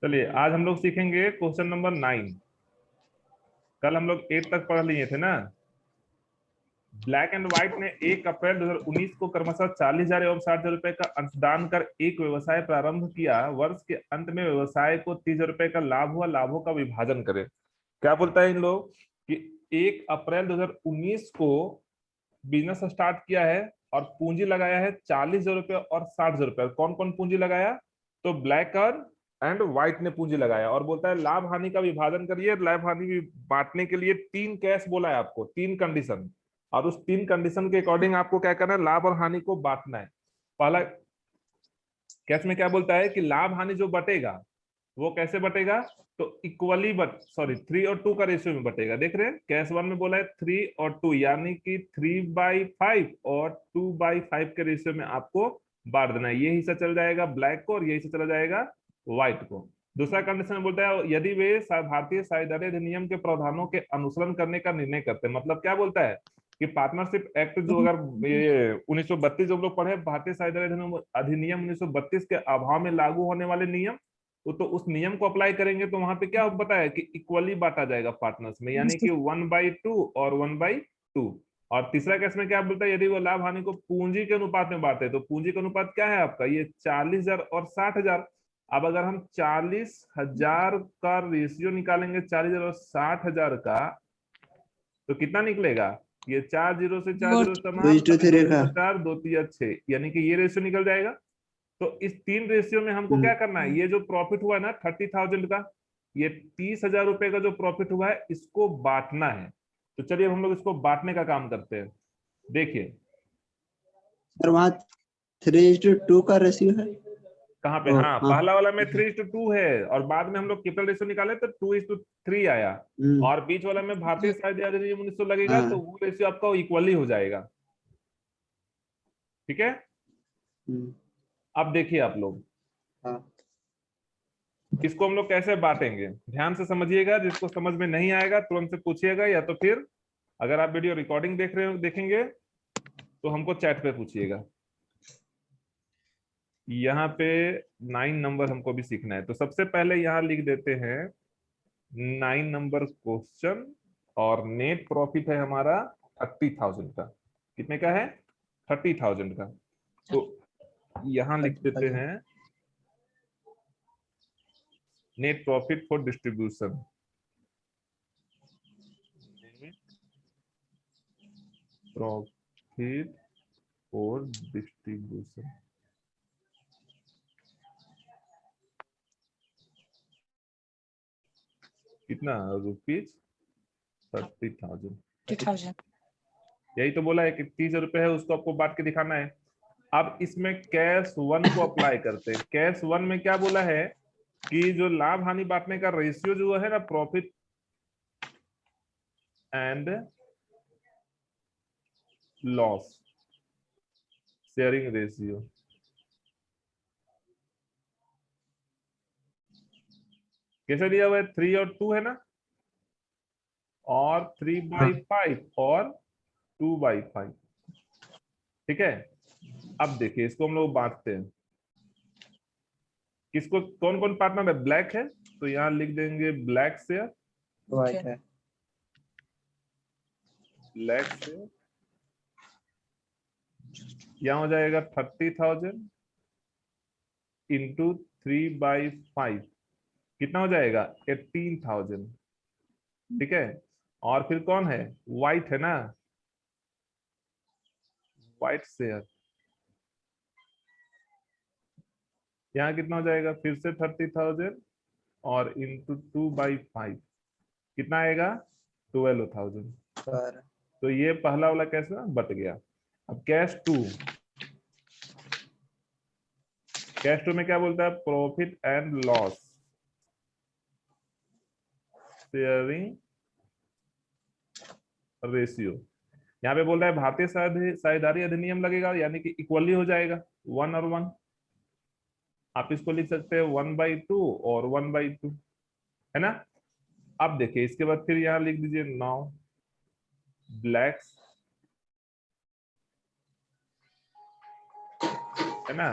चलिए आज हम लोग सीखेंगे क्वेश्चन नंबर 9। कल हम लोग 8 तक पढ़ लिए थे ना। ब्लैक एंड व्हाइट ने 1 अप्रैल 2019 को क्रमशः 40,000 एवं 60,000 रुपए का अंशदान कर एक व्यवसाय प्रारंभ किया। वर्ष के अंत में व्यवसाय को 30,000 रुपए का लाभ हुआ। लाभों का विभाजन करें। क्या बोलता है इन लोग कि 1 अप्रैल 2019 को बिजनेस स्टार्ट किया है और पूंजी लगाया है 40,000 रुपए और 60,000 रुपए। कौन कौन पूंजी लगाया? तो ब्लैक और एंड व्हाइट ने पूंजी लगाया। और बोलता है लाभ हानि का विभाजन करिए। लाभ हानि बांटने के लिए 3 केस बोला है आपको, 3 कंडीशन, और उस 3 कंडीशन के अकॉर्डिंग आपको क्या करना है, लाभ और हानि को बांटना है। पहला केस में क्या बोलता है कि लाभ हानि जो बटेगा वो कैसे बटेगा, तो इक्वली सॉरी 3 और 2 का रेशियो में बटेगा। देख रहे हैं केस 1 में बोला है 3 और 2, यानी कि 3/5 और 2/5 के रेशियो में आपको बांट देना है। ये हिस्सा चल जाएगा ब्लैक को और ये हिस्सा चला जाएगा व्हाइट को। दूसरा कंडीशन में बोलता है यदि वे भारतीय साझेदारी अधिनियम के प्रावधानों के अनुसरण करने का निर्णय करते हैं। मतलब क्या बोलता है कि पार्टनरशिप एक्ट जो, अगर ये 1932 जो हम लोग पढ़े, भारतीय साझेदारी अधिनियम 1932 के अभाव में लागू होने वाले नियम, तो उस नियम को अप्लाई करेंगे तो वहां पे क्या बताया कि इक्वली बांटा जाएगा पार्टनर्स में, यानी कि 1/2 और 1/2। और तीसरा केस में क्या बोलता है, यदि वो लाभ हानि को पूंजी के अनुपात में बांटे, तो पूंजी का अनुपात क्या है आपका, ये 40,000 और 60,000। अब अगर हम 40,000 का रेशियो निकालेंगे 40,000 और 60,000 का, तो कितना निकलेगा, ये 4 जीरो से 4 जीरो समाप्त, 4 2 3 6, यानी कि ये रेशियो निकल जाएगा। तो इस 3 रेशियो में हमको क्या करना है, ये जो प्रॉफिट हुआ है ना 30,000 का, ये 30,000 रुपए का जो प्रॉफिट हुआ है इसको बांटना है। तो चलिए हम लोग इसको बांटने का काम करते हैं। देखिए सर वहाँ 3:2 का रेशियो है कहाँ पे, हाँ पहला वाला में 3:2 है, और बाद में हम लोग कैपिटल रेशियो निकाले तो 2:3 आया, और बीच वाला में भारतीय साझेदारी अधिनियम 1900 लगेगा, तो वो रेशियो आपका इक्वली हो जाएगा। ठीक है, अब देखिए आप लोग इसको हम लोग कैसे बांटेंगे, ध्यान से समझिएगा। जिसको समझ में नहीं आएगा तुरंत से पूछिएगा, या तो फिर अगर आप वीडियो रिकॉर्डिंग देख रहे हो देखेंगे तो हमको चैट पे पूछिएगा। यहाँ पे 9 नंबर हमको भी सीखना है, तो सबसे पहले यहाँ लिख देते हैं 9 नंबर क्वेश्चन, और नेट प्रॉफिट है हमारा 30,000 का। कितने का है, 30,000 का। तो यहाँ लिख देते हैं net profit for distribution. Profit for distribution कितना, ₹30,000। यही तो बोला है कि 30,000 रुपए है, उसको आपको बांट के दिखाना है। अब इसमें कैश 1 को अप्लाई करते हैं। कैश 1 में क्या बोला है कि जो लाभ हानि बांटने का रेशियो जो है ना, profit and loss sharing ratio, कैसे दिया हुआ है, 3 और 2 है ना, और 3/5 और 2/5। ठीक है, अब देखिए इसको हम लोग बांटते हैं। किसको, कौन कौन पार्टनर है, ब्लैक है, तो यहाँ लिख देंगे ब्लैक शेयर, व्हाइट है, ब्लैक शेयर। यहाँ हो जाएगा 30,000 इंटू 3/5, कितना हो जाएगा, 18,000। ठीक है, और फिर कौन है, व्हाइट है ना, व्हाइट शेयर। यहाँ कितना हो जाएगा, फिर से 30,000 और इंटू 2/5, कितना आएगा, 12,000। तो ये पहला वाला कैसे बट गया। अब कैश टू में क्या बोलता है, profit and loss sharing ratio. यहाँ पे बोल रहा है भारतीय साझेदारी अधिनियम लगेगा, यानी कि इक्वली हो जाएगा 1 और 1। आप इसको लिख सकते हैं 1/2 और 1/2, है ना। अब देखिए इसके बाद फिर यहाँ लिख दीजिए नाउ ब्लैक्स, है ना,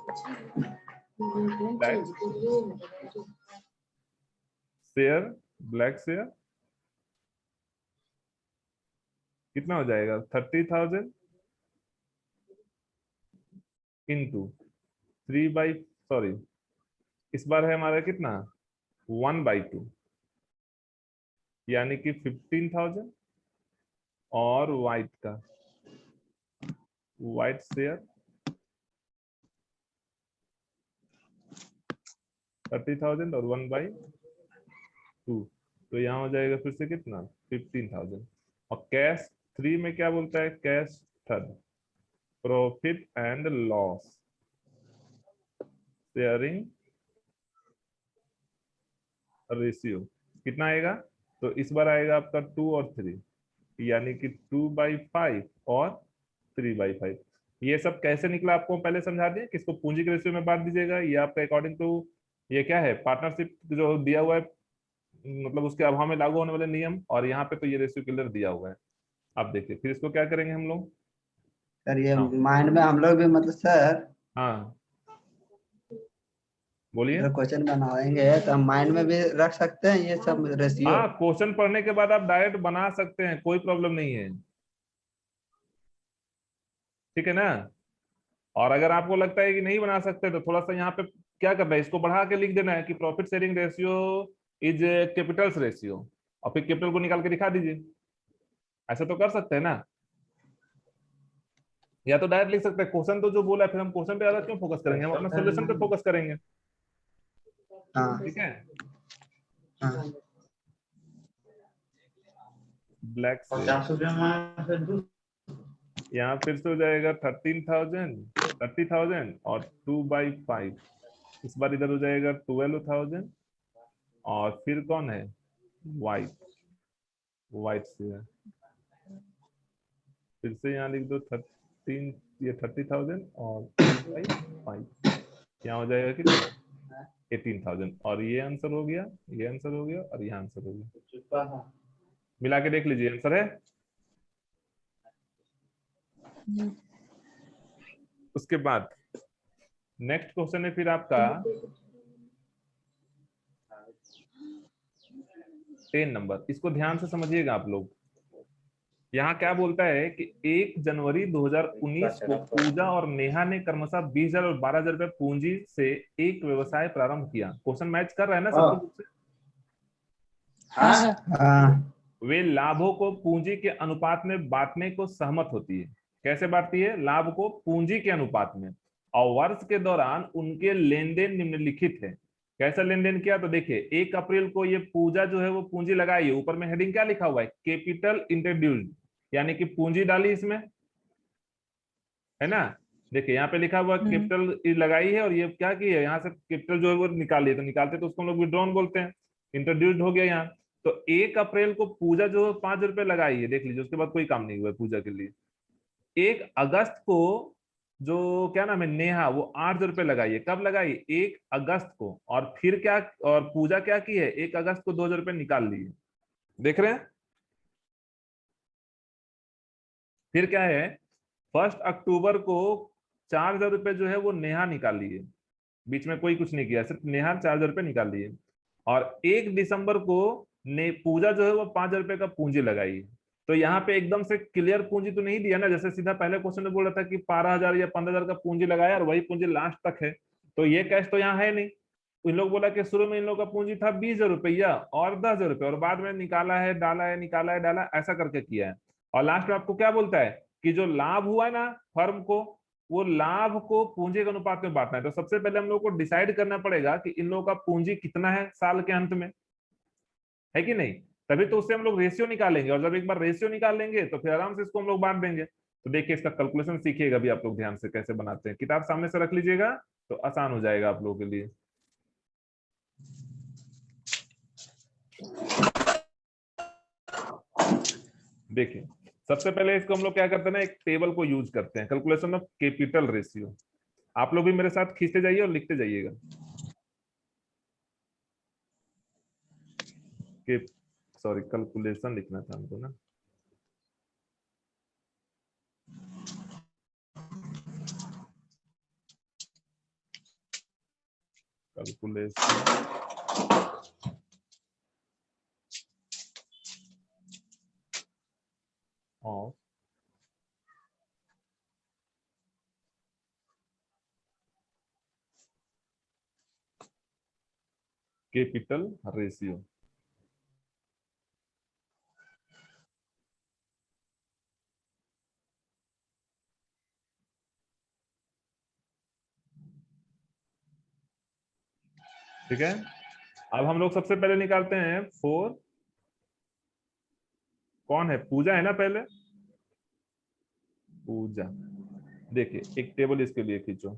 ब्लैक शेयर, ब्लैक शेयर कितना हो जाएगा 30,000 इंटू 3 बाई, सॉरी इस बार है हमारा कितना 1/2, यानी कि 15,000। और व्हाइट का, व्हाइट शेयर 30,000 और 1/2, तो यहाँ हो जाएगा फिर से कितना 15,000। और कैश 3 में क्या बोलता है, cash third, profit and loss sharing ratio कितना आएगा, तो इस बार आएगा आपका 2 और 3, यानी कि 2/5 और 3/5। ये सब कैसे निकला आपको पहले समझा दिए, किसको पूंजी के रेशियो में बांट दीजिएगा, ये आपका अकॉर्डिंग टू ये क्या है पार्टनरशिप जो दिया हुआ है, मतलब उसके अभाव में लागू होने वाले नियम, और यहाँ पे तो ये रेशियो क्लियर दिया हुआ है। अब देखिए फिर इसको क्या करेंगे हम लोग। सर ये हाँ माइंड में हम लोग भी मतलब सर हाँ बोलिए। जब क्वेश्चन बनाएंगे तो हम माइंड में भी रख सकते हैं ये सब रेशियो। हाँ क्वेश्चन पढ़ने के बाद आप डायरेक्ट बना सकते हैं, कोई प्रॉब्लम नहीं है, ठीक है ना। और अगर आपको लगता है कि नहीं बना सकते तो थोड़ा सा यहाँ पे क्या करना है, इसको बढ़ा के लिख देना है कि profit sharing ratio is Capitals ratio, और फिर कैपिटल को निकाल के दिखा दीजिए। ऐसा तो कर सकते हैं ना, या तो डायरेक्ट लिख सकते हैं क्वेश्चन तो जो बोला है, फिर हम क्वेश्चन पे ज्यादा क्यों फोकस करेंगे, हम अपना सोल्यूशन पे फोकस करेंगे, हाँ ठीक है। हाँ ब्लैक से यहाँ फिर से हो जाएगा 30,000 और 2/5, इस बार इधर हो जाएगा 12,000। और फिर कौन है, व्हाइट, व्हाइट से फिर से यहाँ लिख दो 13, ये 30,000 और 2/5, यहाँ हो जाएगा कितना 18,000। और ये आंसर हो गया, ये आंसर हो गया, और ये आंसर हो गया, मिला के देख लीजिए आंसर है। उसके बाद नेक्स्ट क्वेश्चन है फिर आपका 10 नंबर, इसको ध्यान से समझिएगा आप लोग। यहाँ क्या बोलता है कि 1 जनवरी 2019 को पूजा और नेहा ने क्रमशः 20,000 और 12,000 रुपए पूंजी से एक व्यवसाय प्रारंभ किया। क्वेश्चन मैच कर रहा है ना सबको बुक से। हाँ वे लाभों को पूंजी के अनुपात में बांटने को सहमत होती है। कैसे बांटती है, लाभ को पूंजी के अनुपात में। और वर्ष के दौरान उनके लेन देन निम्नलिखित है। कैसा लेन देन किया, तो देखिए 1 अप्रैल को ये पूजा जो है वो पूंजी लगाई है, ऊपर में हेडिंग क्या लिखा हुआ है, कैपिटल इंट्रोड्यूस्ड, यानी कि पूंजी डाली इसमें, है ना। देखिए यहाँ पे लिखा हुआ कैपिटल लगाई है, और ये क्या की है, यहाँ से कैपिटल जो है वो निकाली है, तो निकालते तो उसको हम लोग विड्रॉन बोलते हैं, इंट्रोड्यूस्ड हो गया यहाँ। तो 1 अप्रैल को पूजा जो है 5 रुपए लगाई है, देख लीजिए, उसके बाद कोई काम नहीं हुआ है पूजा के लिए। 1 अगस्त को जो क्या नाम है नेहा, वो 8 रुपए लगाई है, कब लगाई, 1 अगस्त को। और फिर क्या, और पूजा क्या की है, 1 अगस्त को 2,000 रुपए निकाल लिए, देख रहे हैं। फिर क्या है, 1 अक्टूबर को 4,000 रुपए जो है वो नेहा निकाल लिए, बीच में कोई कुछ नहीं किया, सिर्फ नेहा 4,000 रुपए निकाल लिए। और 1 दिसंबर को ने पूजा जो है वो 5,000 रुपए का पूंजी लगाई। तो यहाँ पे एकदम से क्लियर पूंजी तो नहीं दिया ना, जैसे सीधा पहले क्वेश्चन में बोल रहा था कि 12,000 या 15,000 का पूंजी लगाया और वही पूंजी लास्ट तक है, तो ये कैश तो यहाँ है नहीं। इन लोग बोला कि शुरू में इन लोग का पूंजी था 20,000 रुपया और 10,000 रुपये, और बाद में निकाला है डाला है, निकाला है डाला, ऐसा करके किया है। और लास्ट में आपको क्या बोलता है कि जो लाभ हुआ है ना फर्म को, वो लाभ को पूंजी के अनुपात में बांटना है। तो सबसे पहले हम लोग को डिसाइड करना पड़ेगा कि इन लोगों का पूंजी कितना है साल के अंत में, है कि नहीं, तभी तो उससे हम लोग रेशियो निकालेंगे, और जब एक बार रेशियो निकाल लेंगे तो फिर आराम से इसको हम लोग बांट देंगे। तो देखिए इसका कैलकुलेशन सीखिएगा भी आप लोग ध्यान से, कैसे बनाते हैं, किताब सामने से रख लीजिएगा तो आसान हो जाएगा आप लोगों के लिए। देखिए सबसे पहले इसको हम लोग क्या करते हैं ना, एक टेबल को यूज करते हैं, कैलकुलेशन ऑफ कैपिटल रेशियो। आप लोग भी मेरे साथ खींचते जाइए और लिखते जाइएगा। के सॉरी कैलकुलेशन लिखना था हमको ना, कैलकुलेशन ऑफ कैपिटल रेशियो। ठीक है, अब हम लोग सबसे पहले निकालते हैं फोर, कौन है, पूजा है ना पहले, पूजा। देखिए एक टेबल इसके लिए खींचो,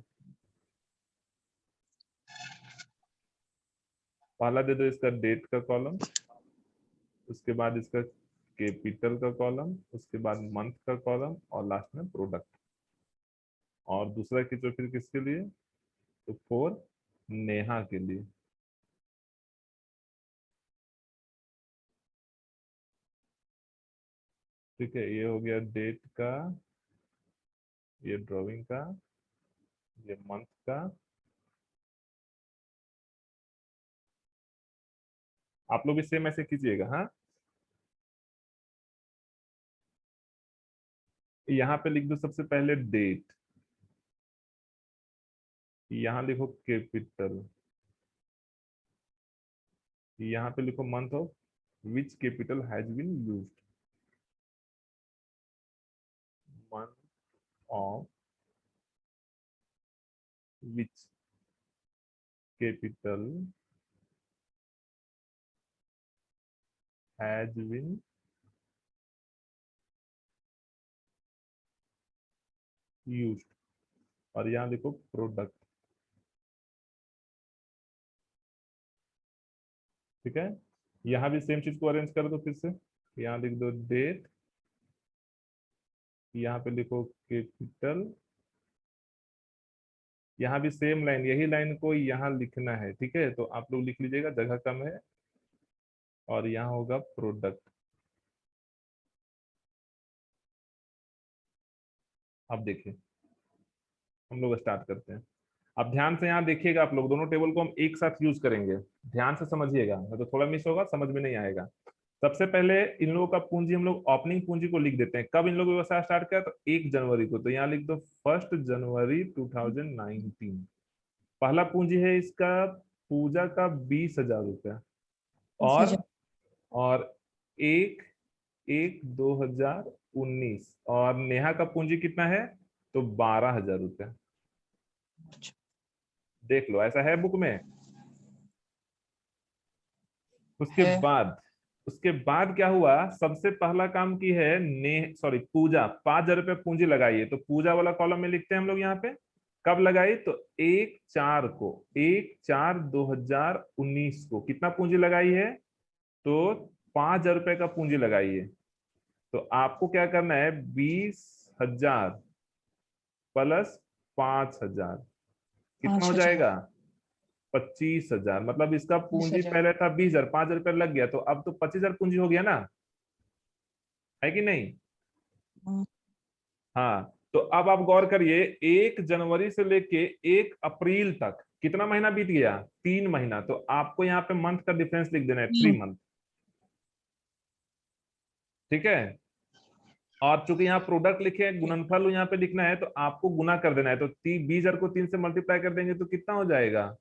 पहला दे दो इसका डेट का कॉलम, उसके बाद इसका कैपिटल का कॉलम, उसके बाद मंथ का कॉलम और लास्ट में प्रोडक्ट। और दूसरा खींचो फिर किसके लिए, तो फोर नेहा के लिए। ठीक है, ये हो गया डेट का, ये ड्राइंग का, ये मंथ का। आप लोग भी सेम ऐसे कीजिएगा। हाँ, यहाँ पे लिख दो सबसे पहले डेट, यहाँ लिखो कैपिटल, यहाँ पे लिखो month of which capital has been used, month of which capital has been used, और यहाँ लिखो प्रोडक्ट। ठीक है, यहाँ भी सेम चीज को अरेंज कर दो फिर से, यहाँ लिख दो डेट, यहाँ पे लिखो कैपिटल, यहाँ भी सेम लाइन, यही लाइन को यहाँ लिखना है। ठीक है, तो आप लोग लिख लीजिएगा, जगह कम है। और यहाँ होगा प्रोडक्ट। अब देखिए हम लोग स्टार्ट करते हैं। अब ध्यान से यहाँ देखिएगा, आप लोग दोनों टेबल को हम एक साथ यूज करेंगे, ध्यान से समझिएगा, नहीं तो थोड़ा मिस होगा, समझ में नहीं आएगा। सबसे पहले इन लोगों का पूंजी हम लोग ओपनिंग पूंजी को लिख देते हैं। कब इन लोगों ने व्यवसाय स्टार्ट किया, तो 1 जनवरी को, तो यहाँ लिख दो 1 जनवरी 2019। पहला पूंजी है इसका पूजा का 20,000 रुपया, और 1/1/2019, और नेहा का पूंजी कितना है, तो 12,000 रुपया। देख लो, ऐसा है बुक में। उसके बाद क्या हुआ, सबसे पहला काम की है पूजा 5,000 रुपये पूंजी लगाई है, तो पूजा वाला कॉलम में लिखते हैं हम लोग यहाँ पे कब लगाई, तो 1/4/2019 को कितना पूंजी लगाई है, तो 5,000 रुपये का पूंजी लगाई है। तो आपको क्या करना है, 20,000 प्लस 5,000 कितना हो जाएगा, 25,000। मतलब इसका पूंजी पहले था 20,000, 5,000 रुपये लग गया, तो अब तो 25,000 पूंजी हो गया ना, है कि नहीं। हाँ, तो अब आप गौर करिए, 1 जनवरी से लेके 1 अप्रैल तक कितना महीना बीत गया, 3 महीना। तो आपको यहाँ पे मंथ का डिफरेंस लिख देना है, 3 मंथ। ठीक है, और चूंकि यहाँ प्रोडक्ट लिखे हैं, गुणनफल यहाँ पे लिखना है, तो आपको गुना कर देना है। तो 20,000 को 3 से मल्टीप्लाई कर देंगे तो कितना हो जाएगा,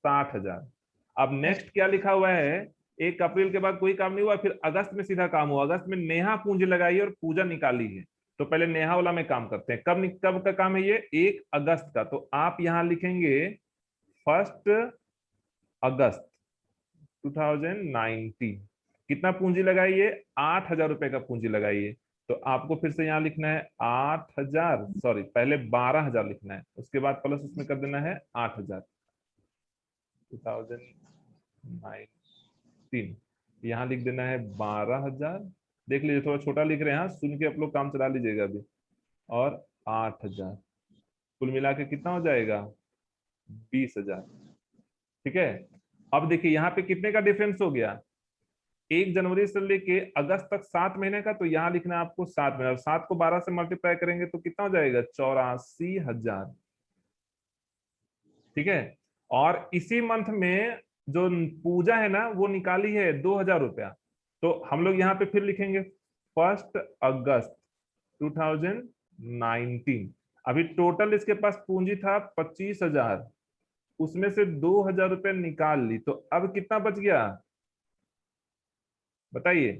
60,000। अब नेक्स्ट क्या लिखा हुआ है, 1 अप्रैल के बाद कोई काम नहीं हुआ, फिर अगस्त में सीधा काम हुआ। अगस्त में नेहा पूंजी लगाई और पूजा निकाली है, तो पहले नेहा वाला में काम करते हैं। कब का काम है ये, 1 अगस्त का। तो आप यहां लिखेंगे 1 अगस्त 2019। कितना पूंजी लगाइए, 8,000 रुपए का पूंजी लगाइए। तो आपको फिर से यहाँ लिखना है 8,000, सॉरी पहले 12,000 लिखना है, उसके बाद प्लस उसमें कर देना है 8,000 2019। यहाँ लिख देना है 12,000। देख लीजिए थोड़ा छोटा लिख रहे हैं, हाँ, सुन के आप लोग काम चला लीजिएगा अभी। और 8,000 कुल मिला के कितना हो जाएगा, 20,000। ठीक है, अब देखिए यहाँ पे कितने का डिफरेंस हो गया, 1 जनवरी से लेके अगस्त तक 7 महीने का। तो यहाँ लिखना है आपको 7 महीने, और 7 को 12 से मल्टीप्लाई करेंगे तो कितना हो जाएगा, 84,000। ठीक है। और इसी मंथ में जो पूजा है ना वो निकाली है 2,000 रुपया। तो हम लोग यहाँ पे फिर लिखेंगे 1 अगस्त 2019। अभी टोटल इसके पास पूंजी था 25,000, उसमें से 2,000 रुपये निकाल ली, तो अब कितना बच गया बताइए?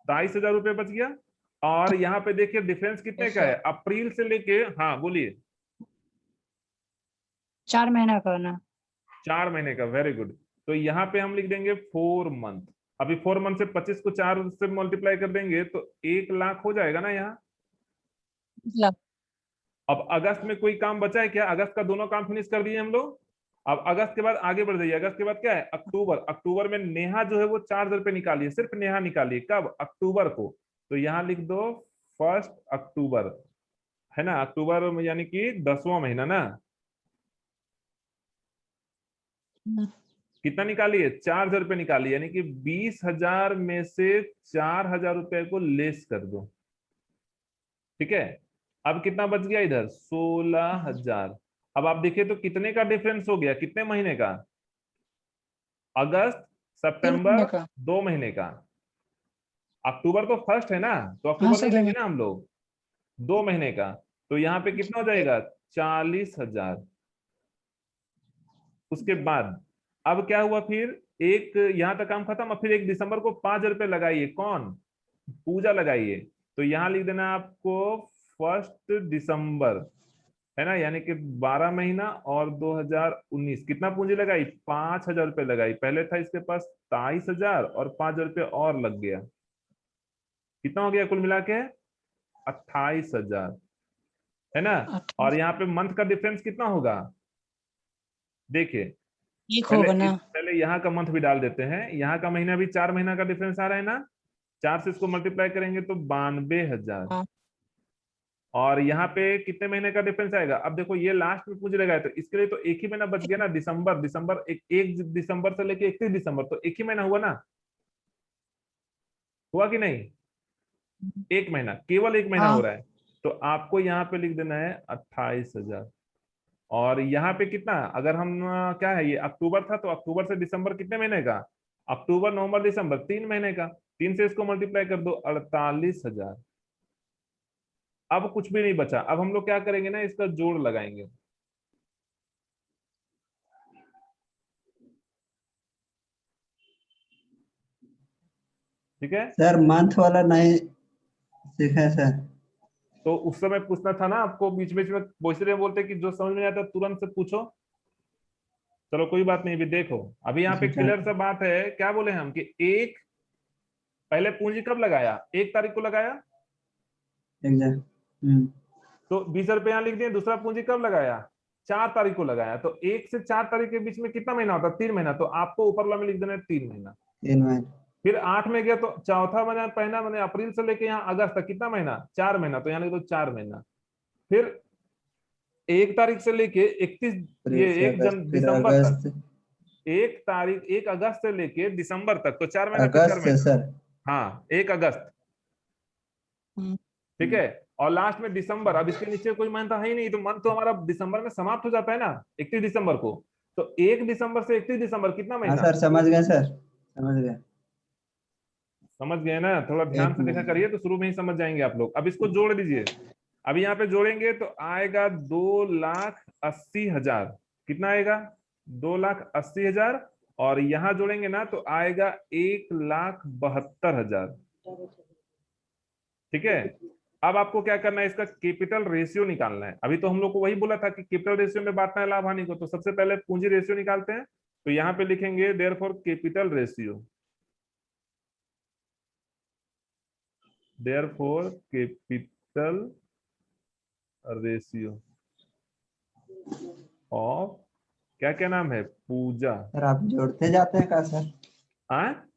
22,000 रुपये बच गया। और यहाँ पे देखिए डिफरेंस कितने यस का है सर। अप्रैल से लेके, हाँ बोलिए। 4 महीना का ना। 4 महीने का, वेरी गुड। तो यहाँ पे हम लिख देंगे 4 मंथ। अभी 4 मंथ से 25 को 4 से मल्टीप्लाई कर देंगे तो 1 लाख हो जाएगा ना यहाँ। मतलब अब अगस्त में कोई काम बचा है क्या? अगस्त का दोनों काम फिनिश कर दिए हम लोग। अब अगस्त के बाद आगे बढ़ जाइए। अगस्त के बाद क्या है? अक्टूबर। अक्टूबर में नेहा जो है वो 4,000 रुपये निकाली है, सिर्फ नेहा निकाली है। कब? अक्टूबर को। तो यहाँ लिख दो 1 अक्टूबर, है ना? अक्टूबर में यानी कि 10वां महीना ना। कितना निकाली है? 4,000 रुपये निकाली, यानी कि 20,000 में से 4,000 रुपये को लेस कर दो। ठीक है। अब कितना बच गया इधर? 16,000। अब आप देखिए तो कितने का डिफरेंस हो गया, कितने महीने का? अगस्त 3 महीने सितंबर, का। 2 महीने का। अक्टूबर तो फर्स्ट है ना, तो हाँ अक्टूबर नहीं सर लेंगे ना हम लोग, 2 महीने का। तो यहाँ पे कितना हो जाएगा? 40,000। उसके बाद अब क्या हुआ फिर? एक यहाँ तक काम खत्म। अब फिर 1 दिसंबर को 5,000 रुपये लगाइए। कौन? पूजा लगाइए। तो यहाँ लिख देना आपको 1 दिसंबर, है ना? यानी कि 12 महीना और 2019। कितना पूंजी लगाई? 5,000 रुपये लगाई। पहले था इसके पास 23,000 और 5,000 रुपये और लग गया। कितना हो गया कुल मिला के? 28,000, है ना? और यहाँ पे मंथ का डिफरेंस कितना होगा देखिए। एक होगा ना। पहले यहाँ का मंथ भी डाल देते हैं। यहाँ का महीना भी 4 महीना का डिफरेंस आ रहा है ना। 4 से इसको मल्टीप्लाई करेंगे तो 92,000। हाँ। और यहाँ पे कितने महीने का डिफरेंस आएगा? अब देखो ये लास्ट में पूछ लगाया तो इसके लिए तो एक ही महीना बच गया ना, दिसंबर। दिसंबर 1 दिसंबर से लेके 31 दिसंबर, तो एक ही महीना हुआ ना। हुआ कि नहीं? एक महीना, केवल एक महीना हो हाँ रहा है। तो आपको यहाँ पे लिख देना है 28,000। और यहाँ पे कितना? अगर हम क्या है, ये अक्टूबर था तो अक्टूबर से दिसंबर कितने महीने का? अक्टूबर नवंबर दिसंबर 3 महीने का। 3 से इसको मल्टीप्लाई कर दो, 48,000। अब कुछ भी नहीं बचा। अब हम लोग क्या करेंगे ना, इसका जोड़ लगाएंगे। ठीक है। सर मंथ वाला नहीं सीखा है सर। तो उस समय पूछना था ना आपको, बीच बीच में बोलते रहे, बोलते कि जो समझ में नहीं आता तुरंत से पूछो। चलो कोई बात नहीं। अभी देखो, अभी यहाँ पे क्लियर सा बात है। क्या बोले हम कि एक, पहले पूंजी कब लगाया? 1 तारीख को लगाया, एग्जाम। तो 20,000 यहाँ लिख दिए। दूसरा पूंजी कब लगाया? 4 तारीख को लगाया। तो 1 से 4 तारीख के बीच में कितना महीना होता है? 3 महीना। तो आपको ऊपर वाला में लिख देना है 3 महीना। 3 महीने। फिर 8 में गया तो चौथा महीना, पहला महीना अप्रैल से लेके यहाँ अगस्त तक कितना महीना? 4 महीना। तो यहाँ लिख दो 4 महीना। फिर 1 तारीख से लेके 31, अप्रैल ये से एक अगस्त, जन फिर दिसंबर तक। अगस्त। 1 अगस्त से लेके दिसंबर तक, तो 4 महीना का अगस्त 4 महीना। से सर। हाँ, 1 अगस्त। ठीक है। और लास्ट में दिसंबर। अब इसके नीचे कोई मंथ है ही नहीं, तो मंथ तो हमारा दिसंबर में समाप्त हो जाता है ना 31 दिसंबर को। तो 1 दिसंबर से 31 दिसंबर कितना हाँ महीना? सर समझ गए सर, समझ गए। समझ गए ना? थोड़ा ध्यान एक से देखा महीना। करिए तो शुरू में ही समझ जाएंगे आप लोग। अब इसको जोड़ दीजिए। अब यहाँ पे जोड़ेंगे तो आएगा 2,80,000। कितना आएगा? 2,80,000। और यहाँ जोड़ेंगे ना तो आएगा 1,72,000। ठीक है। अब आपको क्या करना है, इसका कैपिटल रेशियो निकालना है। अभी तो हम लोग को वही बोला था कि कैपिटल रेशियो में बांटना है लाभ हानि को। तो सबसे पहले पूंजी रेशियो निकालते हैं। तो यहाँ पे लिखेंगे therefore capital ratio, therefore capital ratio of, क्या क्या नाम है, पूजा। सर आप जोड़ते जाते हैं क्या सर? हाँ,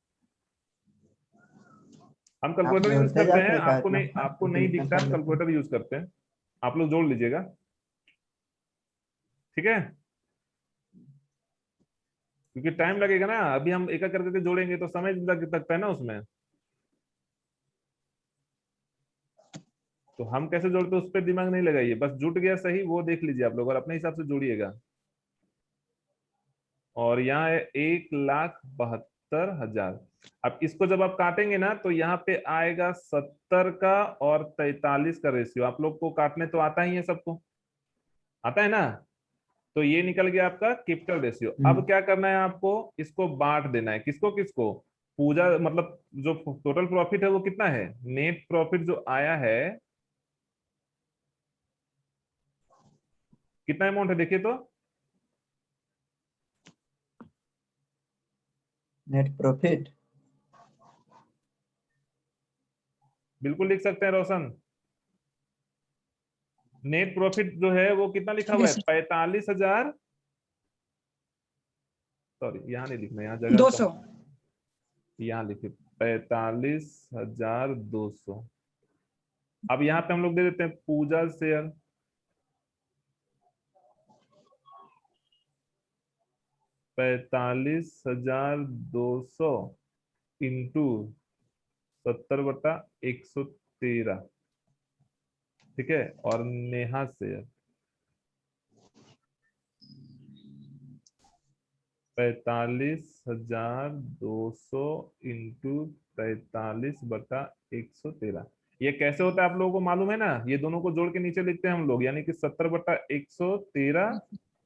हम आप कैलकुलेटर यूज जोड़ते करते हैं। जाते हैं क्या आपको इतना? नहीं, आपको नहीं कैलकुलेशन दिखता, कर हम लेते हैं। कैलकुलेटर यूज करते हैं। आप लोग जोड़ लीजिएगा। ठीक है, क्योंकि टाइम लगेगा ना। अभी हम एक एक करके जोड़ेंगे तो समय लग सकता है ना उसमें। तो हम कैसे जोड़ते हैं उस पर दिमाग नहीं लगाइए, बस जुट गया सही वो देख लीजिए आप लोग और अपने हिसाब से जोड़िएगा। और यहाँ है 1,72,000। अब इसको जब आप काटेंगे ना तो यहाँ पे आएगा 70 का और 43 का रेशियो। आप लोग को काटने तो आता ही है, सबको आता है ना। तो ये निकल गया आपका कैपिटल रेशियो। अब क्या करना है आपको, इसको बांट देना है। किसको किसको? पूजा मतलब जो टोटल प्रॉफिट है वो कितना है, नेट प्रॉफिट जो आया है कितना अमाउंट है देखिए तो। नेट प्रॉफिट बिल्कुल लिख सकते हैं रोशन। नेट प्रॉफिट जो है वो कितना लिखा हुआ है, 45,000। सॉरी यहाँ नहीं लिखना, यहाँ जगह 200। कम, यहाँ लिखिए 45,200। अब यहाँ पे हम लोग दे देते हैं पूजा शेयर। 45,200 इंटू 70/113, ठीक है। और नेहा शेयर 45,200 इंटू 43/113। ये कैसे होता है आप लोगों को मालूम है ना, ये दोनों को जोड़ के नीचे लिखते हैं हम लोग, यानी कि 70/113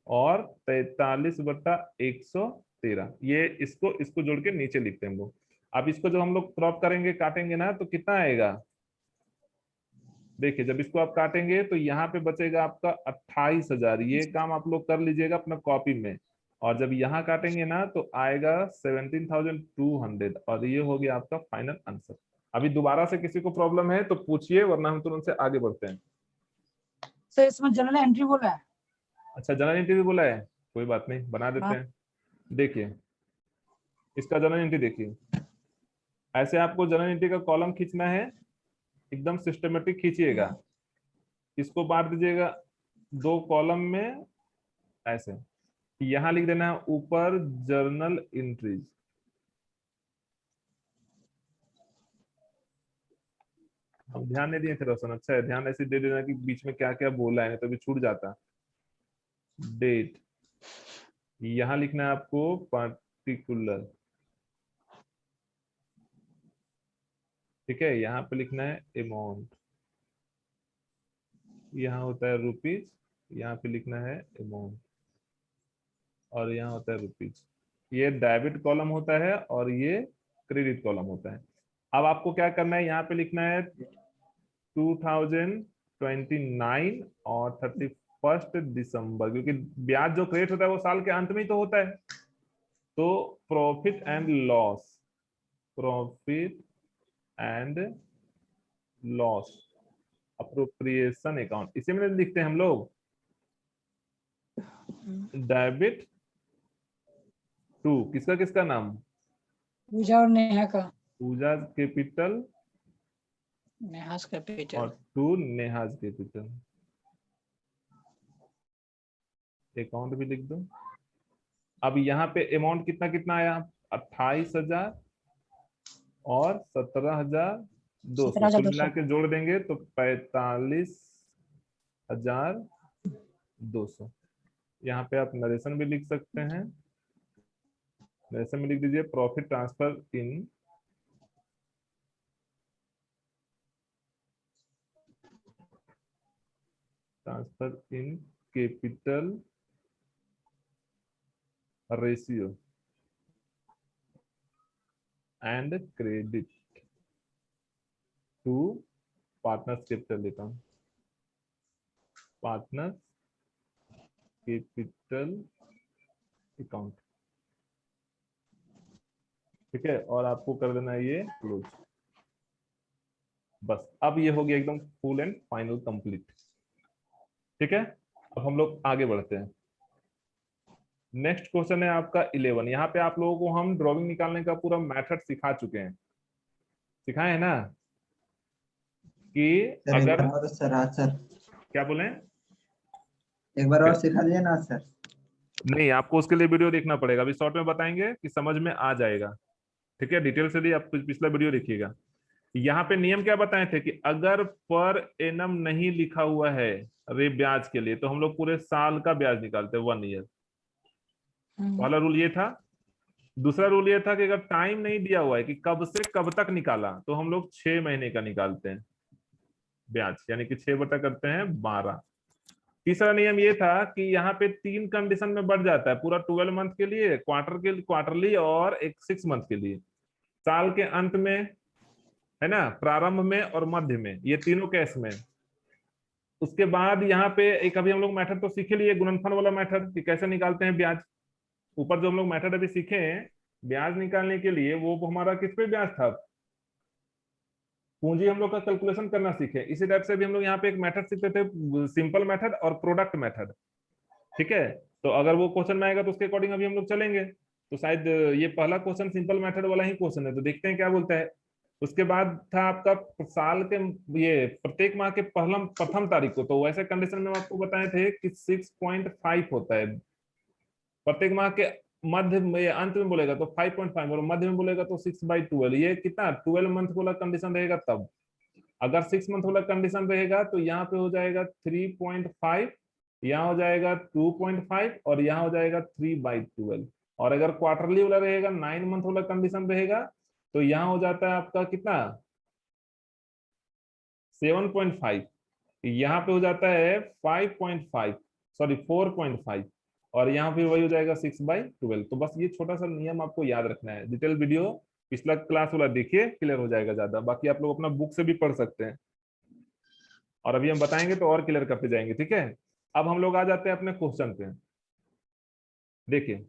और 43/113। ये इसको इसको जोड़ के नीचे लिखते हैं हम लोग। अब इसको जब हम लोग क्रॉप करेंगे काटेंगे ना तो कितना आएगा, देखिए जब इसको आप काटेंगे तो यहाँ पे बचेगा आपका 28,000। ये काम आप लोग कर लीजिएगा अपना कॉपी में। और जब यहाँ काटेंगे ना तो आएगा 17,200 और ये हो गया आपका फाइनल आंसर। अभी दोबारा से किसी को प्रॉब्लम है तो पूछिए, वरना हम तुरंत से आगे बढ़ते हैं। सर इसमें जनरल एंट्री बोला है। अच्छा जनरल एंट्री भी बोला है, कोई बात नहीं बना देते हैं। देखिए इसका जनरल एंट्री देखिए, ऐसे आपको जनरल एंट्री का कॉलम खींचना है, एकदम सिस्टमेटिक खींचिएगा। इसको बांट दीजिएगा 2 कॉलम में ऐसे। यहां लिख देना है ऊपर जर्नल एंट्रीज। हम ध्यान नहीं दिए थे रोशन, अच्छा है ध्यान ऐसे दे देना कि बीच में क्या क्या बोला है, तो भी छूट जाता। डेट, यहां लिखना है आपको पार्टिकुलर, ठीक है। यहाँ पे लिखना है अमाउंट, यहाँ होता है रुपीज, यहाँ पे लिखना है अमाउंट और यहाँ होता है रुपीज। ये डेबिट कॉलम होता है और ये क्रेडिट कॉलम होता है। अब आपको क्या करना है, यहाँ पे लिखना है 2029 और 31 दिसंबर, क्योंकि ब्याज जो क्रेडिट होता है वो साल के अंत में ही तो होता है। तो profit and loss, profit and loss appropriation account, इसी में लिखते हैं हम लोग डेबिट टू किसका किसका नाम, पूजा और नेहा का। पूजा कैपिटल नेहास कैपिटल और टू नेहाज कैपिटल। अकाउंट भी लिख दो। अब यहाँ पे अमाउंट कितना कितना आया, 28,000 और 17,200 कुल 17,200। मिला के जोड़ देंगे तो 45,200। यहाँ पे आप नरेशन भी लिख सकते हैं। नरेशन में लिख दीजिए profit transfer in capital ratio and credit to partners capital account, partners capital account, ठीक है। और आपको कर देना है ये क्लोज। बस अब ये हो गया एकदम फुल एंड फाइनल कंप्लीट, ठीक है। अब हम लोग आगे बढ़ते हैं। नेक्स्ट क्वेश्चन है आपका 11। यहाँ पे आप लोगों को हम ड्राइंग निकालने का पूरा मेथड सिखा चुके हैं, सिखाए है ना, कि सर एक अगर बार और सर। हाँ सर, क्या बोले, एक बार और सिखा दिए ना सर। नहीं आपको उसके लिए वीडियो देखना पड़ेगा, अभी शॉर्ट में बताएंगे कि समझ में आ जाएगा, ठीक है। डिटेल से भी आप पिछला वीडियो देखिएगा। यहाँ पे नियम क्या बताए थे कि अगर पर एनम नहीं लिखा हुआ है रे ब्याज के लिए तो हम लोग पूरे साल का ब्याज निकालते हैं, 1 ईयर। पहला रूल ये था। दूसरा रूल ये था कि अगर टाइम नहीं दिया हुआ है कि कब से कब तक निकाला तो हम लोग 6 महीने का निकालते हैं ब्याज, यानी कि 6 बटा करते हैं 12। तीसरा नियम ये था कि यहाँ पे 3 कंडीशन में बढ़ जाता है, पूरा 12 मंथ के लिए, क्वार्टरली और एक 6 मंथ के लिए, साल के अंत में, है ना, प्रारंभ में और मध्य में, ये तीनों केस में। उसके बाद यहाँ पे एक अभी हम लोग मेथड तो सीखे लिए, गुणनफल वाला मेथड कि कैसे निकालते हैं ब्याज। ऊपर जो हम लोग मेथड अभी सीखे हैं ब्याज निकालने के लिए, वो हमारा किस पे ब्याज था, पूंजी हम लोग का कैलकुलेशन करना सीखे। इसी टाइप से भी हम लोग यहाँ पे एक मेथड सीखते थे, सिंपल मेथड और प्रोडक्ट मेथड। ठीक है, तो अगर वो क्वेश्चन में आएगा तो उसके अकॉर्डिंग अभी हम लोग चलेंगे। तो शायद ये पहला क्वेश्चन सिंपल मेथड वाला ही क्वेश्चन है, तो देखते हैं क्या बोलता है। उसके बाद था आपका साल के, ये प्रत्येक माह के प्रथम तारीख को, तो वैसे कंडीशन में आपको बताए थे कि 6.5 होता है। प्रत्येक माह के मध्य में, अंत में बोलेगा तो 5.5, और मध्य में बोलेगा तो 6/12। ये कितना 12 मंथ वाला कंडीशन रहेगा तब। अगर 6 मंथ वाला कंडीशन रहेगा तो यहाँ पे हो जाएगा 3.5, यहाँ हो जाएगा 2.5 और यहाँ हो जाएगा 3/12। और अगर क्वार्टरली वाला रहेगा, 9 मंथ वाला कंडीशन रहेगा, तो यहाँ हो जाता है आपका कितना 7.5, यहाँ पे हो जाता है 5.5, सॉरी 4.5, और यहाँ फिर वही हो जाएगा 6/12। तो बस ये छोटा सा नियम आपको याद रखना है। डिटेल वीडियो पिछला क्लास वाला देखिए, क्लियर हो जाएगा ज्यादा। बाकी आप लोग अपना बुक से भी पढ़ सकते हैं, और अभी हम बताएंगे तो और क्लियर करते जाएंगे। ठीक है, अब हम लोग आ जाते हैं अपने क्वेश्चन पे। देखिए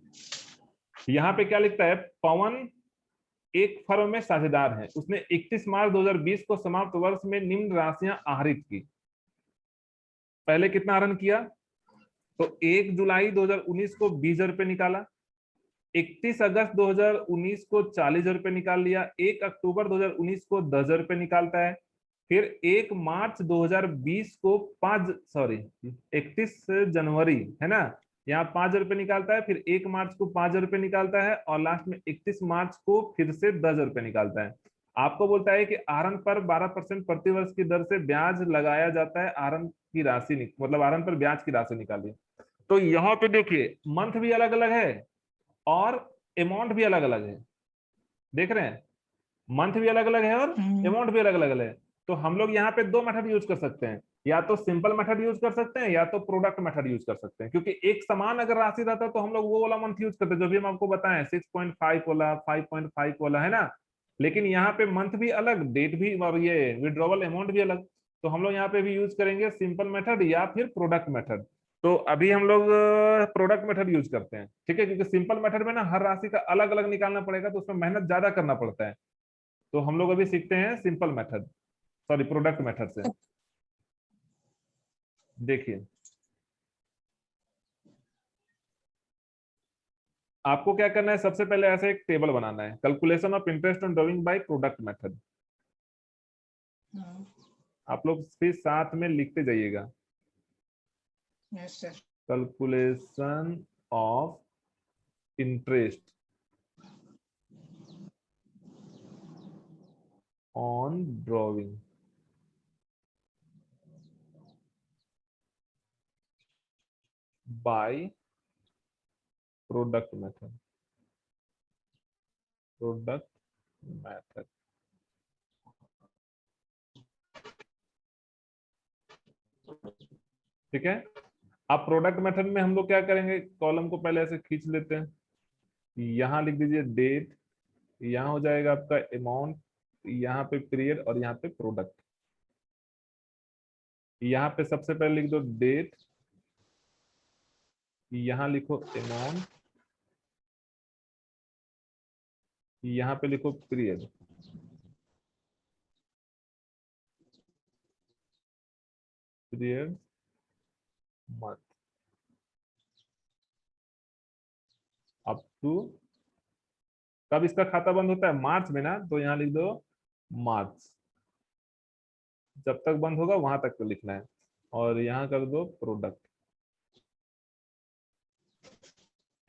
यहाँ पे क्या लिखता है, पवन एक फर्म में साझेदार है, उसने 31 मार्च 2020 को समाप्त वर्ष में निम्न राशियां आहरित की। पहले कितना आहरण किया, तो 1 जुलाई 2019 को 20,000 रुपए निकाला, 31 अगस्त 2019 को 40,000 रुपए निकाल लिया, 1 अक्टूबर 2019 को 10,000 रुपए निकालता है, फिर 1 मार्च 2020 को 31 जनवरी, है ना, यहाँ 5,000 रुपए निकालता है, फिर 1 मार्च को 5,000 रुपए निकालता है, और लास्ट में 31 मार्च को फिर से 10,000 रुपए निकालता है। आपको बोलता है कि आहरण पर 12% प्रतिवर्ष की दर से ब्याज लगाया जाता है, आहरण की राशि मतलब आहरण पर ब्याज की राशि निकालिए। तो यहाँ पे देखिए मंथ भी अलग अलग है और अमाउंट भी अलग अलग है, देख रहे हैं, मंथ भी अलग अलग है और अमाउंट भी अलग अलग है। तो हम लोग यहाँ पे 2 मेथड यूज कर सकते हैं, या तो सिंपल मेथड यूज कर सकते हैं या तो प्रोडक्ट मेथड यूज कर सकते हैं। क्योंकि एक समान अगर राशि रहता तो हम लोग वो वाला मंथ यूज करते, जो भी हम आपको बताएं 6.5 वाला, 5.5 वाला, है ना। लेकिन यहाँ पे मंथ भी अलग, डेट भी, और ये विड्रॉवल अमाउंट भी अलग। तो हम लोग यहाँ पे भी यूज करेंगे सिंपल मेथड या फिर प्रोडक्ट मेथड। तो अभी हम लोग प्रोडक्ट मेथड यूज करते हैं, ठीक है, क्योंकि सिंपल मेथड में ना हर राशि का अलग अलग निकालना पड़ेगा, तो उसमें मेहनत ज्यादा करना पड़ता है। तो हम लोग अभी सीखते हैं simple method, sorry product method से। देखिए आपको क्या करना है, सबसे पहले ऐसे एक टेबल बनाना है, calculation of interest on drawing by product method. आप लोग फिर साथ में लिखते जाइएगा, yes sir. Calculation of interest on drawing by product method, product method. ठीक है, अब प्रोडक्ट मेथड में हम लोग क्या करेंगे, कॉलम को पहले ऐसे खींच लेते हैं, यहां लिख दीजिए डेट, यहाँ हो जाएगा आपका अमाउंट, यहाँ पे पीरियड और यहाँ पे प्रोडक्ट। यहाँ पे सबसे पहले लिख दो डेट, यहाँ लिखो अमाउंट, यहाँ पे लिखो period, period month up to, कब इसका खाता बंद होता है, मार्च में ना, तो यहाँ लिख दो मार्च, जब तक बंद होगा वहां तक तो लिखना है, और यहाँ कर दो प्रोडक्ट।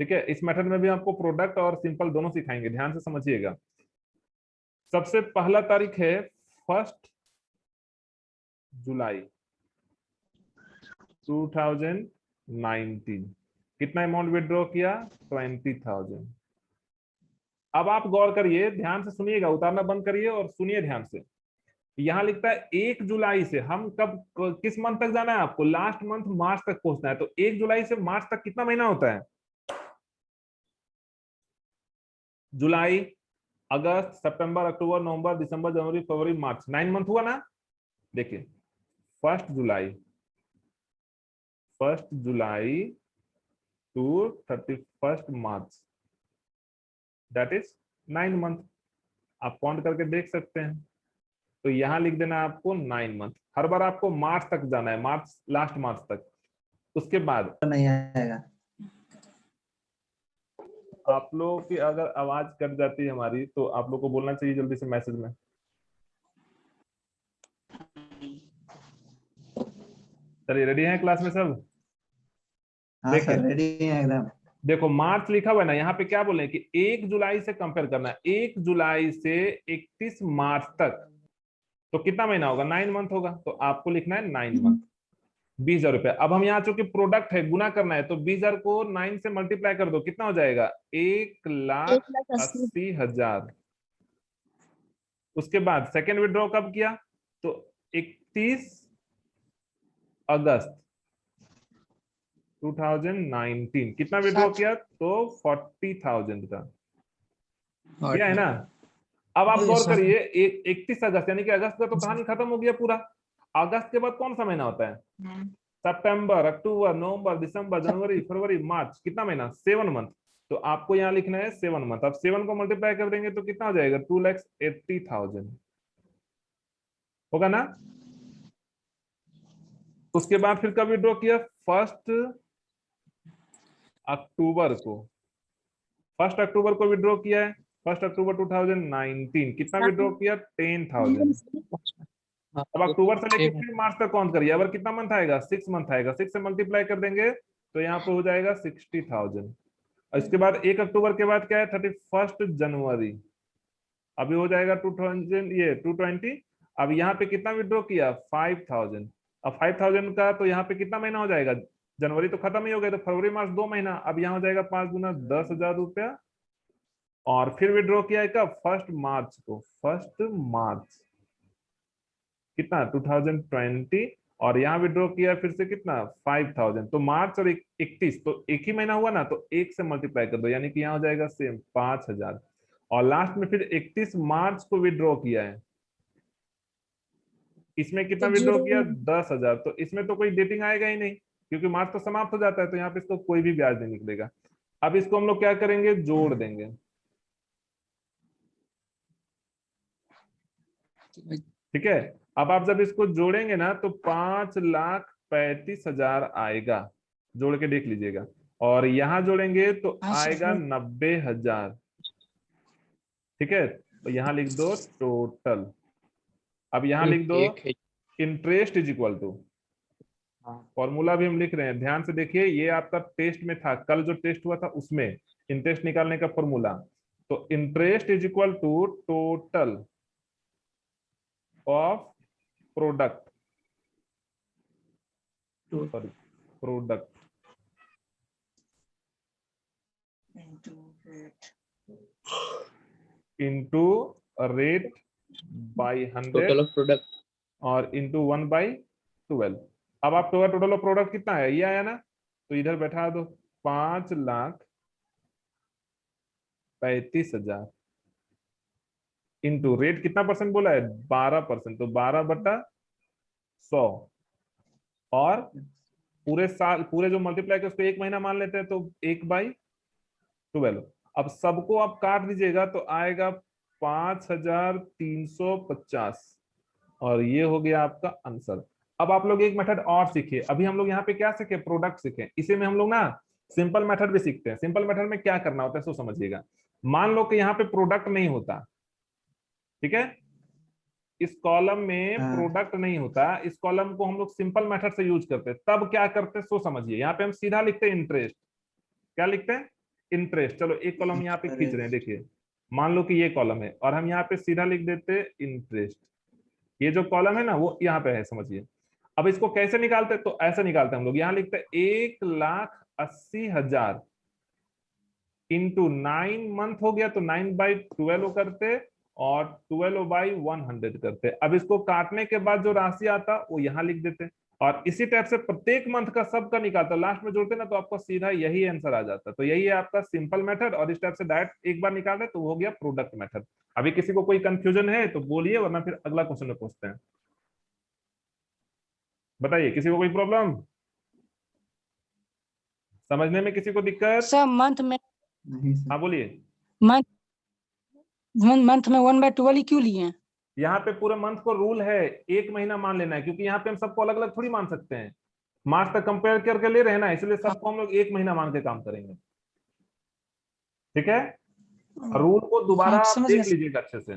ठीक है, इस मेथड में भी आपको प्रोडक्ट और सिंपल दोनों सिखाएंगे, ध्यान से समझिएगा। सबसे पहला तारीख है 1 जुलाई 2019 कितना अमाउंट विड्रॉ किया? 20,000। अब आप गौर करिए, ध्यान से सुनिएगा, उतारना बंद करिए और सुनिए ध्यान से। यहां लिखता है 1 जुलाई से, हम कब किस मंथ तक जाना है आपको? लास्ट मंथ मार्च तक पहुंचना है। तो 1 जुलाई से मार्च तक कितना महीना होता है? जुलाई, अगस्त, सितंबर, अक्टूबर, नवंबर, दिसंबर, जनवरी, फरवरी, मार्च, 9 मंथ हुआ ना। देखिए 1 July to 31 March, that is 9 month. आप काउंट करके देख सकते हैं। तो यहां लिख देना आपको 9 मंथ। हर बार आपको मार्च तक जाना है, मार्च, लास्ट मार्च तक। उसके बाद नहीं आएगा। आप लोगों की अगर आवाज कट जाती है हमारी, तो आप लोग को बोलना चाहिए जल्दी से मैसेज में। चलिए, रेडी हैं क्लास में सब? हाँ देखिए, सर, रेडी है एकदम। देखो मार्च लिखा हुआ है ना, यहाँ पे क्या बोले कि 1 जुलाई से कंपेयर करना है। 1 जुलाई से 31 मार्च तक तो कितना महीना होगा? 9 मंथ होगा। तो आपको लिखना है 9 मंथ, 20,000 रुपया। अब हम यहाँ चूंकि प्रोडक्ट है, गुना करना है, तो 20,000 को 9 से मल्टीप्लाई कर दो, कितना हो जाएगा? 1,80,000। उसके बाद सेकेंड विड्रॉ कब किया? तो 31 अगस्त 2019 कितना विड्रॉ किया? तो 40,000 का किया है ना। अब आप गौर करिए, 31 अगस्त यानी कि अगस्त का तो कहानी खत्म हो गया पूरा। अगस्त के बाद कौन सा महीना होता है? सितंबर, अक्टूबर, नवंबर, दिसंबर, जनवरी, फरवरी, मार्च, कितना महीना? 7 मंथ। तो आपको यहाँ लिखना है 7 मंथ। अब 7 को मल्टीप्लाई कर देंगे तो कितना हो जाएगा? 2,80,000 होगा ना। उसके बाद फिर कब विड्रॉ किया? 1 अक्टूबर को। 1 अक्टूबर को विड्रॉ किया है। 1 अक्टूबर 2019 कितना विड्रॉ किया? 10,000। अब अक्टूबर से लेके फिर मार्च तक काउंट करिए, अगर कितना मंथ आएगा? 6 मंथ आएगा। 6 से मल्टीप्लाई कर देंगे तो यहाँ पे हो जाएगा 60,000। और इसके बाद 1 अक्टूबर के बाद क्या है? 31 जनवरी, अभी हो जाएगा 2000, ये 220। अब यहाँ पे कितना विड्रॉ किया? 5,000। अब 5,000 का तो यहाँ पे कितना महीना हो जाएगा? जनवरी तो खत्म ही हो गया, तो फरवरी मार्च 2 महीना। अब यहाँ हो जाएगा 5 गुना 10,000 रुपया। और फिर विड्रॉ किया है कब? 1 मार्च को। 1 मार्च कितना? 2020। और यहाँ विड्रॉ किया फिर से कितना? 5,000। तो मार्च और 31 तो एक ही महीना हुआ ना, तो 1 से मल्टीप्लाई कर दो, यानी कि यहाँ हो जाएगा सेम 5,000। और लास्ट में फिर 31 मार्च को विड्रॉ किया है। इसमें कितना विड्रॉ किया? 10,000। तो इसमें तो कोई डेटिंग आएगा ही नहीं, क्योंकि मार्च तो समाप्त हो जाता है, तो यहाँ पे इसको कोई भी ब्याज नहीं निकलेगा। अब इसको हम लोग क्या करेंगे? जोड़ देंगे। ठीक है। अब आप जब इसको जोड़ेंगे ना, तो 5,35,000 आएगा। जोड़ के देख लीजिएगा। और यहां जोड़ेंगे तो आएगा 90,000। ठीक है। तो यहां लिख दो टोटल। अब यहां लिख दो interest is equal to, formula भी हम लिख रहे हैं, ध्यान से देखिए। ये आपका टेस्ट में था, कल जो टेस्ट हुआ था उसमें इंटरेस्ट निकालने का फॉर्मूला। तो interest is equal to total of product, sorry product into rate by 100 और इंटू 1/12। अब आप टोटल ऑफ प्रोडक्ट कितना है? ये आया ना, तो इधर बैठा दो 5,35,000 इंटू रेट कितना परसेंट बोला है? 12%। तो 12/100। और पूरे साल, पूरे जो मल्टीप्लाई कर उसको 1 महीना मान लेते हैं, तो 1/12। अब सबको आप काट दीजिएगा तो आएगा 5,350। और ये हो गया आपका आंसर। अब आप लोग एक मेथड और सीखिए। अभी हम लोग यहाँ पे क्या सीखे? प्रोडक्ट सीखे। इसी में हम लोग ना सिंपल मेथड भी सीखते हैं। सिंपल मेथड में क्या करना होता है सो समझिएगा। मान लो कि यहाँ पे प्रोडक्ट नहीं होता, ठीक है, इस कॉलम में प्रोडक्ट नहीं होता, इस कॉलम को हम लोग सिंपल मेथड से यूज करते हैं। तब क्या करते सो समझिए। यहाँ पे हम सीधा लिखते हैं इंटरेस्ट। क्या लिखते हैं? इंटरेस्ट। चलो एक कॉलम यहाँ पे खींच रहे हैं, देखिए मान लो कि ये कॉलम है और हम यहाँ पे सीधा लिख देते हैं इंटरेस्ट। ये जो कॉलम है ना वो यहाँ पे है, समझिए। अब इसको कैसे निकालते हैं, तो ऐसा निकालते हैं हम लोग, यहाँ लिखते हैं 1,80,000 इंटू 9 मंथ हो गया, तो 9/12 करते और 12/100 करते। अब इसको काटने के बाद जो राशि आता वो यहाँ लिख देते, और इसी टाइप से प्रत्येक मंथ का सबका निकालता, लास्ट में जोड़ते ना तो आपको सीधा यही आंसर आ जाता। तो यही है आपका सिंपल मेथड, और इस टाइप से डायरेक्ट एक बार निकाल रहे तो वो हो गया प्रोडक्ट मेथड। अभी किसी को कोई कंफ्यूजन है तो बोलिए, वरना फिर अगला क्वेश्चन में पूछते हैं। बताइए, किसी को कोई प्रॉब्लम समझने में, किसी को दिक्कत? सर मंथ में नहीं सर। हाँ बोलिए। मंथ मंथ में 1/12 ही क्यों लिए हैं? यहाँ पे पूरे मंथ को रूल है 1 महीना मान लेना है, क्योंकि यहाँ पे हम सबको अलग अलग थोड़ी मान सकते हैं, मार्च तक कंपेयर करके ले रहे हैं ना, इसलिए सबको हम लोग 1 महीना मान के काम करेंगे। ठीक है, रूल को दोबारा हाँ, आप समझ देख गया। लीजिएगा अच्छे से।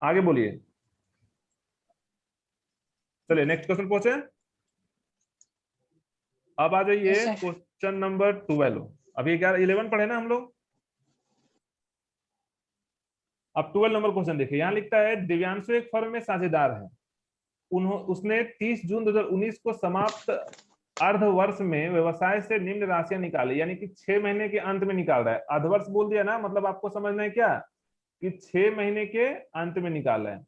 आगे बोलिए, चलिए नेक्स्ट क्वेश्चन पहुंचे। अब आ जाइए Yes, sir. Question number 12। अभी 11 पढ़े ना हम लोग, अब 12 नंबर क्वेश्चन देखिए। यहाँ लिखता है दिव्यांशु एक फर्म में साझेदार है, उसने 30 जून 2019 को समाप्त अर्धवर्ष में व्यवसाय से निम्न राशियां निकाली, यानी कि 6 महीने के अंत में निकाल रहा है। अर्धवर्ष बोल दिया ना, मतलब आपको समझना है क्या कि 6 महीने के अंत में निकाला है।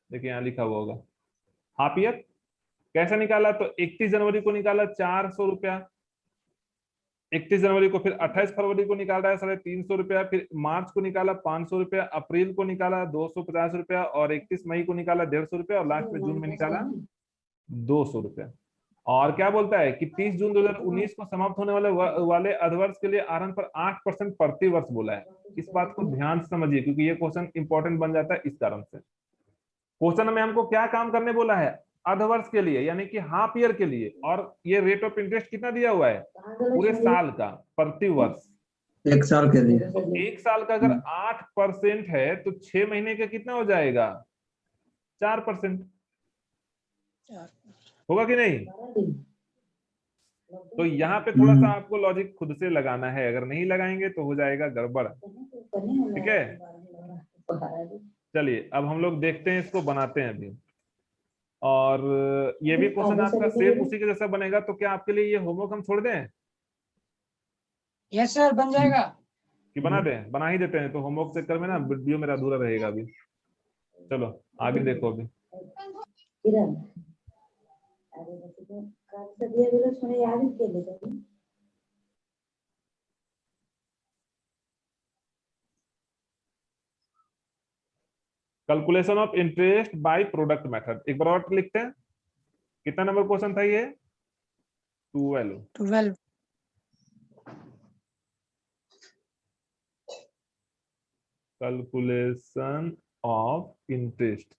देखिए यहाँ लिखा हुआ होगा हाफ ईयर। कैसे निकाला, तो 31 जनवरी को निकाला 400 रुपया, 31 जनवरी को, फिर 28 फरवरी को निकाल रहा है 350 रुपया, फिर मार्च को निकाला 500 रुपया, अप्रैल को निकाला 250 रुपया, और 31 मई को निकाला 150 रुपया, और लास्ट में जून में निकाला 200 रुपया। और क्या बोलता है कि 30 जून 2019 को समाप्त होने वाले अर्धवर्ष के लिए आरंभ पर 8% प्रति वर्ष बोला है। इस बात को ध्यान से समझिए, क्योंकि ये क्वेश्चन इंपॉर्टेंट बन जाता है इस कारण से। क्वेश्चन में हमको क्या काम करने बोला है, अर्धवर्ष के लिए यानी कि हाफ ईयर के लिए, और ये रेट ऑफ इंटरेस्ट कितना दिया हुआ है, पूरे साल का, प्रति वर्ष। 1 साल के लिए। तो 1 साल का अगर 8% है तो 6 महीने का कितना हो जाएगा, 4% होगा कि नहीं? तो यहाँ पे थोड़ा सा आपको लॉजिक खुद से लगाना है, अगर नहीं लगाएंगे तो हो जाएगा गड़बड़। ठीक है, चलिए अब हम लोग देखते हैं, इसको बनाते हैं अभी। और ये भी क्वेश्चन आपका सेम उसी के जैसा बनेगा, तो क्या आपके लिए ये होमवर्क हम छोड़ दें यस सर, बन जाएगा। कि बना दें? बना ही देते हैं, तो होमवर्क चक्कर में ना वीडियो मेरा अधूरा रहेगा अभी। चलो आगे देखो अभी। Calculation of interest by product method, एक बार और लिखते हैं। कितना नंबर क्वेश्चन था ये? 12। Calculation of interest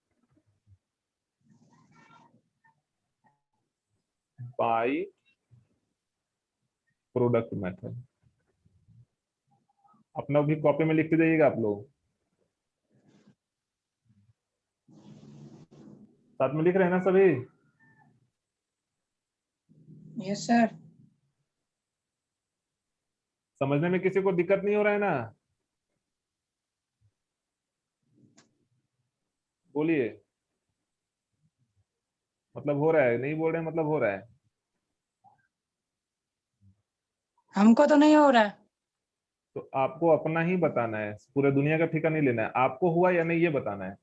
by product method. अपना भी कॉपी में लिखते जाइएगा आप लोग, साथ में लिख रहे हैं ना सभी? Yes sir. समझने में किसी को दिक्कत नहीं हो रहा है ना? बोलिए, मतलब हो रहा है, नहीं बोल रहे हैं मतलब हो रहा है? हमको तो नहीं हो रहा है। तो आपको अपना ही बताना है, पूरे दुनिया का ठिका नहीं लेना है, आपको हुआ या नहीं ये बताना है।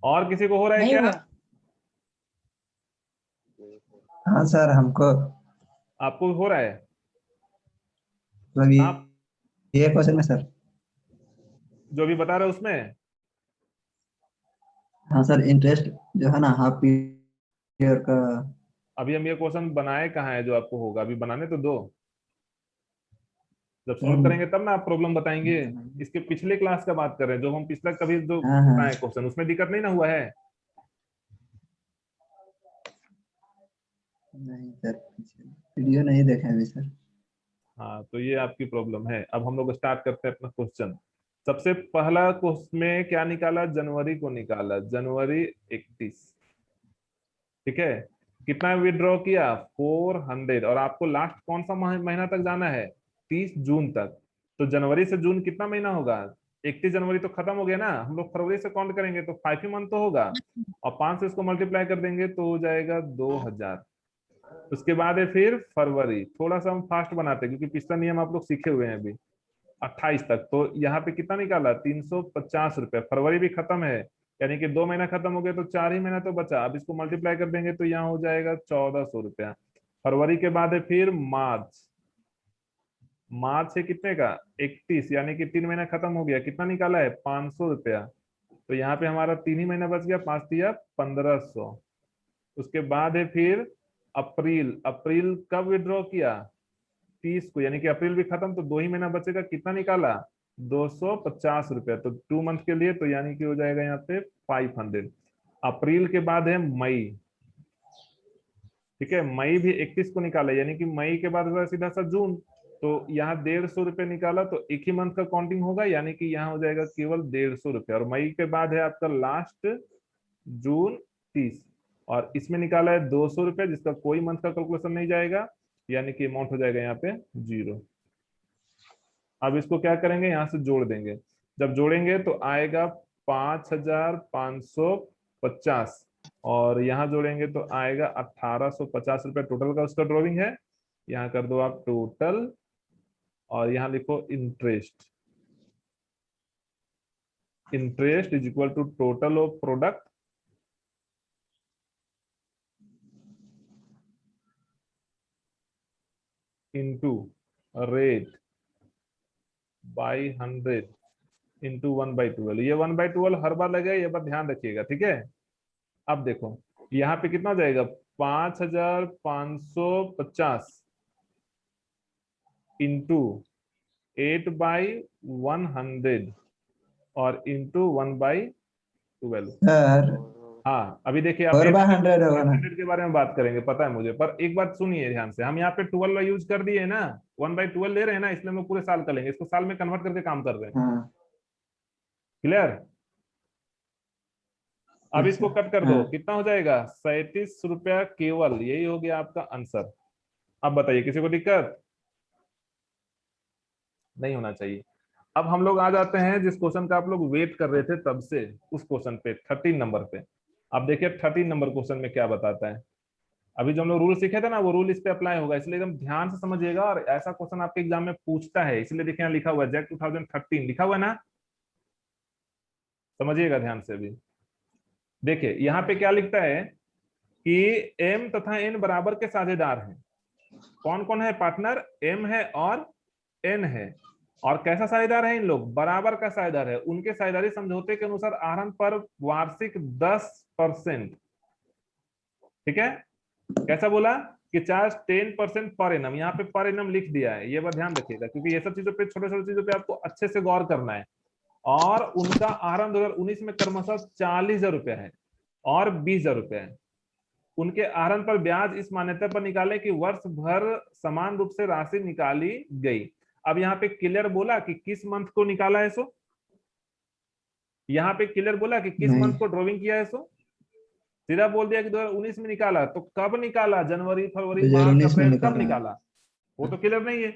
और किसी को हो रहा है नहीं क्या? हुआ। हाँ सर, हमको आपको हो रहा है? मतलब आप ये क्वेश्चन में सर। जो भी बता रहे हो उसमें? हाँ सर, इंटरेस्ट जो है ना हाफ ईयर का। अभी हम ये क्वेश्चन बनाए कहाँ है जो आपको होगा, अभी बनाने तो दो। जब सॉल्व करेंगे तब ना आप प्रॉब्लम बताएंगे। इसके पिछले क्लास का बात कर रहे हैं, जो हम पिछला कभी जो हाँ हाँ बनाए क्वेश्चन, उसमें दिक्कत नहीं ना हुआ है? नहीं सर, वीडियो नहीं देखा अभी सर। हाँ, तो ये आपकी प्रॉब्लम है। अब हम लोग स्टार्ट करते हैं अपना क्वेश्चन। सबसे पहला क्वेश्चन में क्या निकाला, जनवरी को निकाला, जनवरी 31। ठीक है, कितना विड्रॉ किया, 400, और आपको लास्ट कौन सा महीना तक जाना है, 30 जून तक। तो जनवरी से जून कितना महीना होगा, 31 जनवरी तो खत्म हो गया ना, हम लोग फरवरी से काउंट करेंगे तो 5 ही मंथ तो होगा, और 5 से इसको मल्टीप्लाई कर देंगे तो हो जाएगा 2000। उसके बाद है फिर फरवरी, थोड़ा सा हम फास्ट बनाते हैं क्योंकि पिछला नियम आप लोग सीखे हुए हैं अभी। 28 तक, तो यहाँ पे कितना निकाला, 350 रुपया। फरवरी भी खत्म है, यानी कि 2 महीना खत्म हो गया, तो 4 ही महीना तो बचा। अब इसको मल्टीप्लाई कर देंगे तो यहाँ हो जाएगा 1400 रुपया। फरवरी के बाद है फिर मार्च। मार्च है कितने का, 31, यानी कि 3 महीना खत्म हो गया, कितना निकाला है, 500 रुपया। तो यहाँ पे हमारा 3 ही महीना बच गया, 5 दिया 1500। उसके बाद है फिर अप्रैल। अप्रैल कब विड्रॉ किया, 30 को, यानी कि अप्रैल भी खत्म, तो 2 ही महीना बचेगा, कितना निकाला, 250 रुपया। तो 2 मंथ के लिए, तो यानी कि हो जाएगा यहाँ पे 500। अप्रैल के बाद है मई। ठीक है, मई भी 31 को निकाला, यानी कि मई के बाद हुआ सीधा सा जून। तो यहाँ 150 रुपये निकाला, तो एक ही मंथ का काउंटिंग होगा, यानी कि यहाँ हो जाएगा केवल 150 रुपये। और मई के बाद है आपका लास्ट जून 30, और इसमें निकाला है 200 रुपये, जिसका कोई मंथ का कैलकुलेशन नहीं जाएगा, यानी कि अमाउंट हो जाएगा यहाँ पे 0। अब इसको क्या करेंगे, यहाँ से जोड़ देंगे। जब जोड़ेंगे तो आएगा 5550, और यहाँ जोड़ेंगे तो आएगा 1850 रुपये टोटल का उसका ड्रॉइंग है। यहाँ कर दो आप टोटल, और यहाँ लिखो interest. Interest is equal to total of product into rate by 100 into 1/12। ये 1/12 हर बार लगेगा, ये बात ध्यान रखिएगा, ठीक है। अब देखो यहाँ पे कितना हो जाएगा, 5550 इंटू 8/100 और इंटू 1/12। सर हाँ, अभी देखिए आप 4/100 होगा ना। 100 के बारे में बात करेंगे, पता है मुझे, पर एक बात सुनिए ध्यान से। हम यहाँ पे 12 यूज कर दिए ना, 1/12 ले रहे हैं ना, इसलिए हम लोग पूरे साल का लेंगे, इसको साल में कन्वर्ट करके काम कर रहे हैं। हाँ क्लियर। अब अच्छा। इसको कट कर दो, हाँ कितना हो जाएगा, 37 रुपया केवल। यही हो गया आपका आंसर। अब बताइए, किसी को दिक्कत नहीं होना चाहिए। अब हम लोग आ जाते हैं जिस क्वेश्चन का आप लोग वेट कर रहे थे तब से, उस क्वेश्चन पे 13 नंबर पे। अब देखिए 13 नंबर क्वेश्चन में क्या बताता है। अभी जो हम लोग रूल सीखे थे ना, वो रूल इस पे अप्लाई होगा, इसलिए एकदम ध्यान से समझिएगा। और ऐसा क्वेश्चन आपके एग्जाम में पूछता है, इसलिए देखिए यहाँ लिखा हुआ है जेट 2013 लिखा हुआ है ना, समझिएगा ध्यान से। अभी देखिए यहाँ पे क्या लिखता है कि एम तथा एन बराबर के साझेदार हैं। कौन कौन है पार्टनर, एम है और एन है। और कैसा साझेदार है इन लोग, बराबर का साझेदार है। उनके साझेदारी समझौते के अनुसार आहरण पर वार्षिक 10%। ठीक है, कैसा बोला कि चार्ज 10% पर एनम, यहाँ पे पर एनम लिख दिया है, ये बात ध्यान रखिएगा, क्योंकि ये सब चीजों पे, छोटे छोटे चीजों पे आपको अच्छे से गौर करना है। और उनका आहरण 2019 में क्रमशः 40,000 रुपया है और 20,000 रुपया है। उनके आहरण पर ब्याज इस मान्यता पर निकाले कि वर्ष भर समान रूप से राशि निकाली गई। अब यहाँ पे क्लियर बोला कि किस मंथ को निकाला है सो, यहाँ पे क्लियर बोला कि किस नहीं मंथ को ड्रॉइंग किया है सो, सीधा बोल दिया कि 2019 में निकाला। तो कब निकाला, जनवरी फरवरी मार्च 2019 में अप्रैल, कब निकाला। निकाला, वो तो क्लियर नहीं है।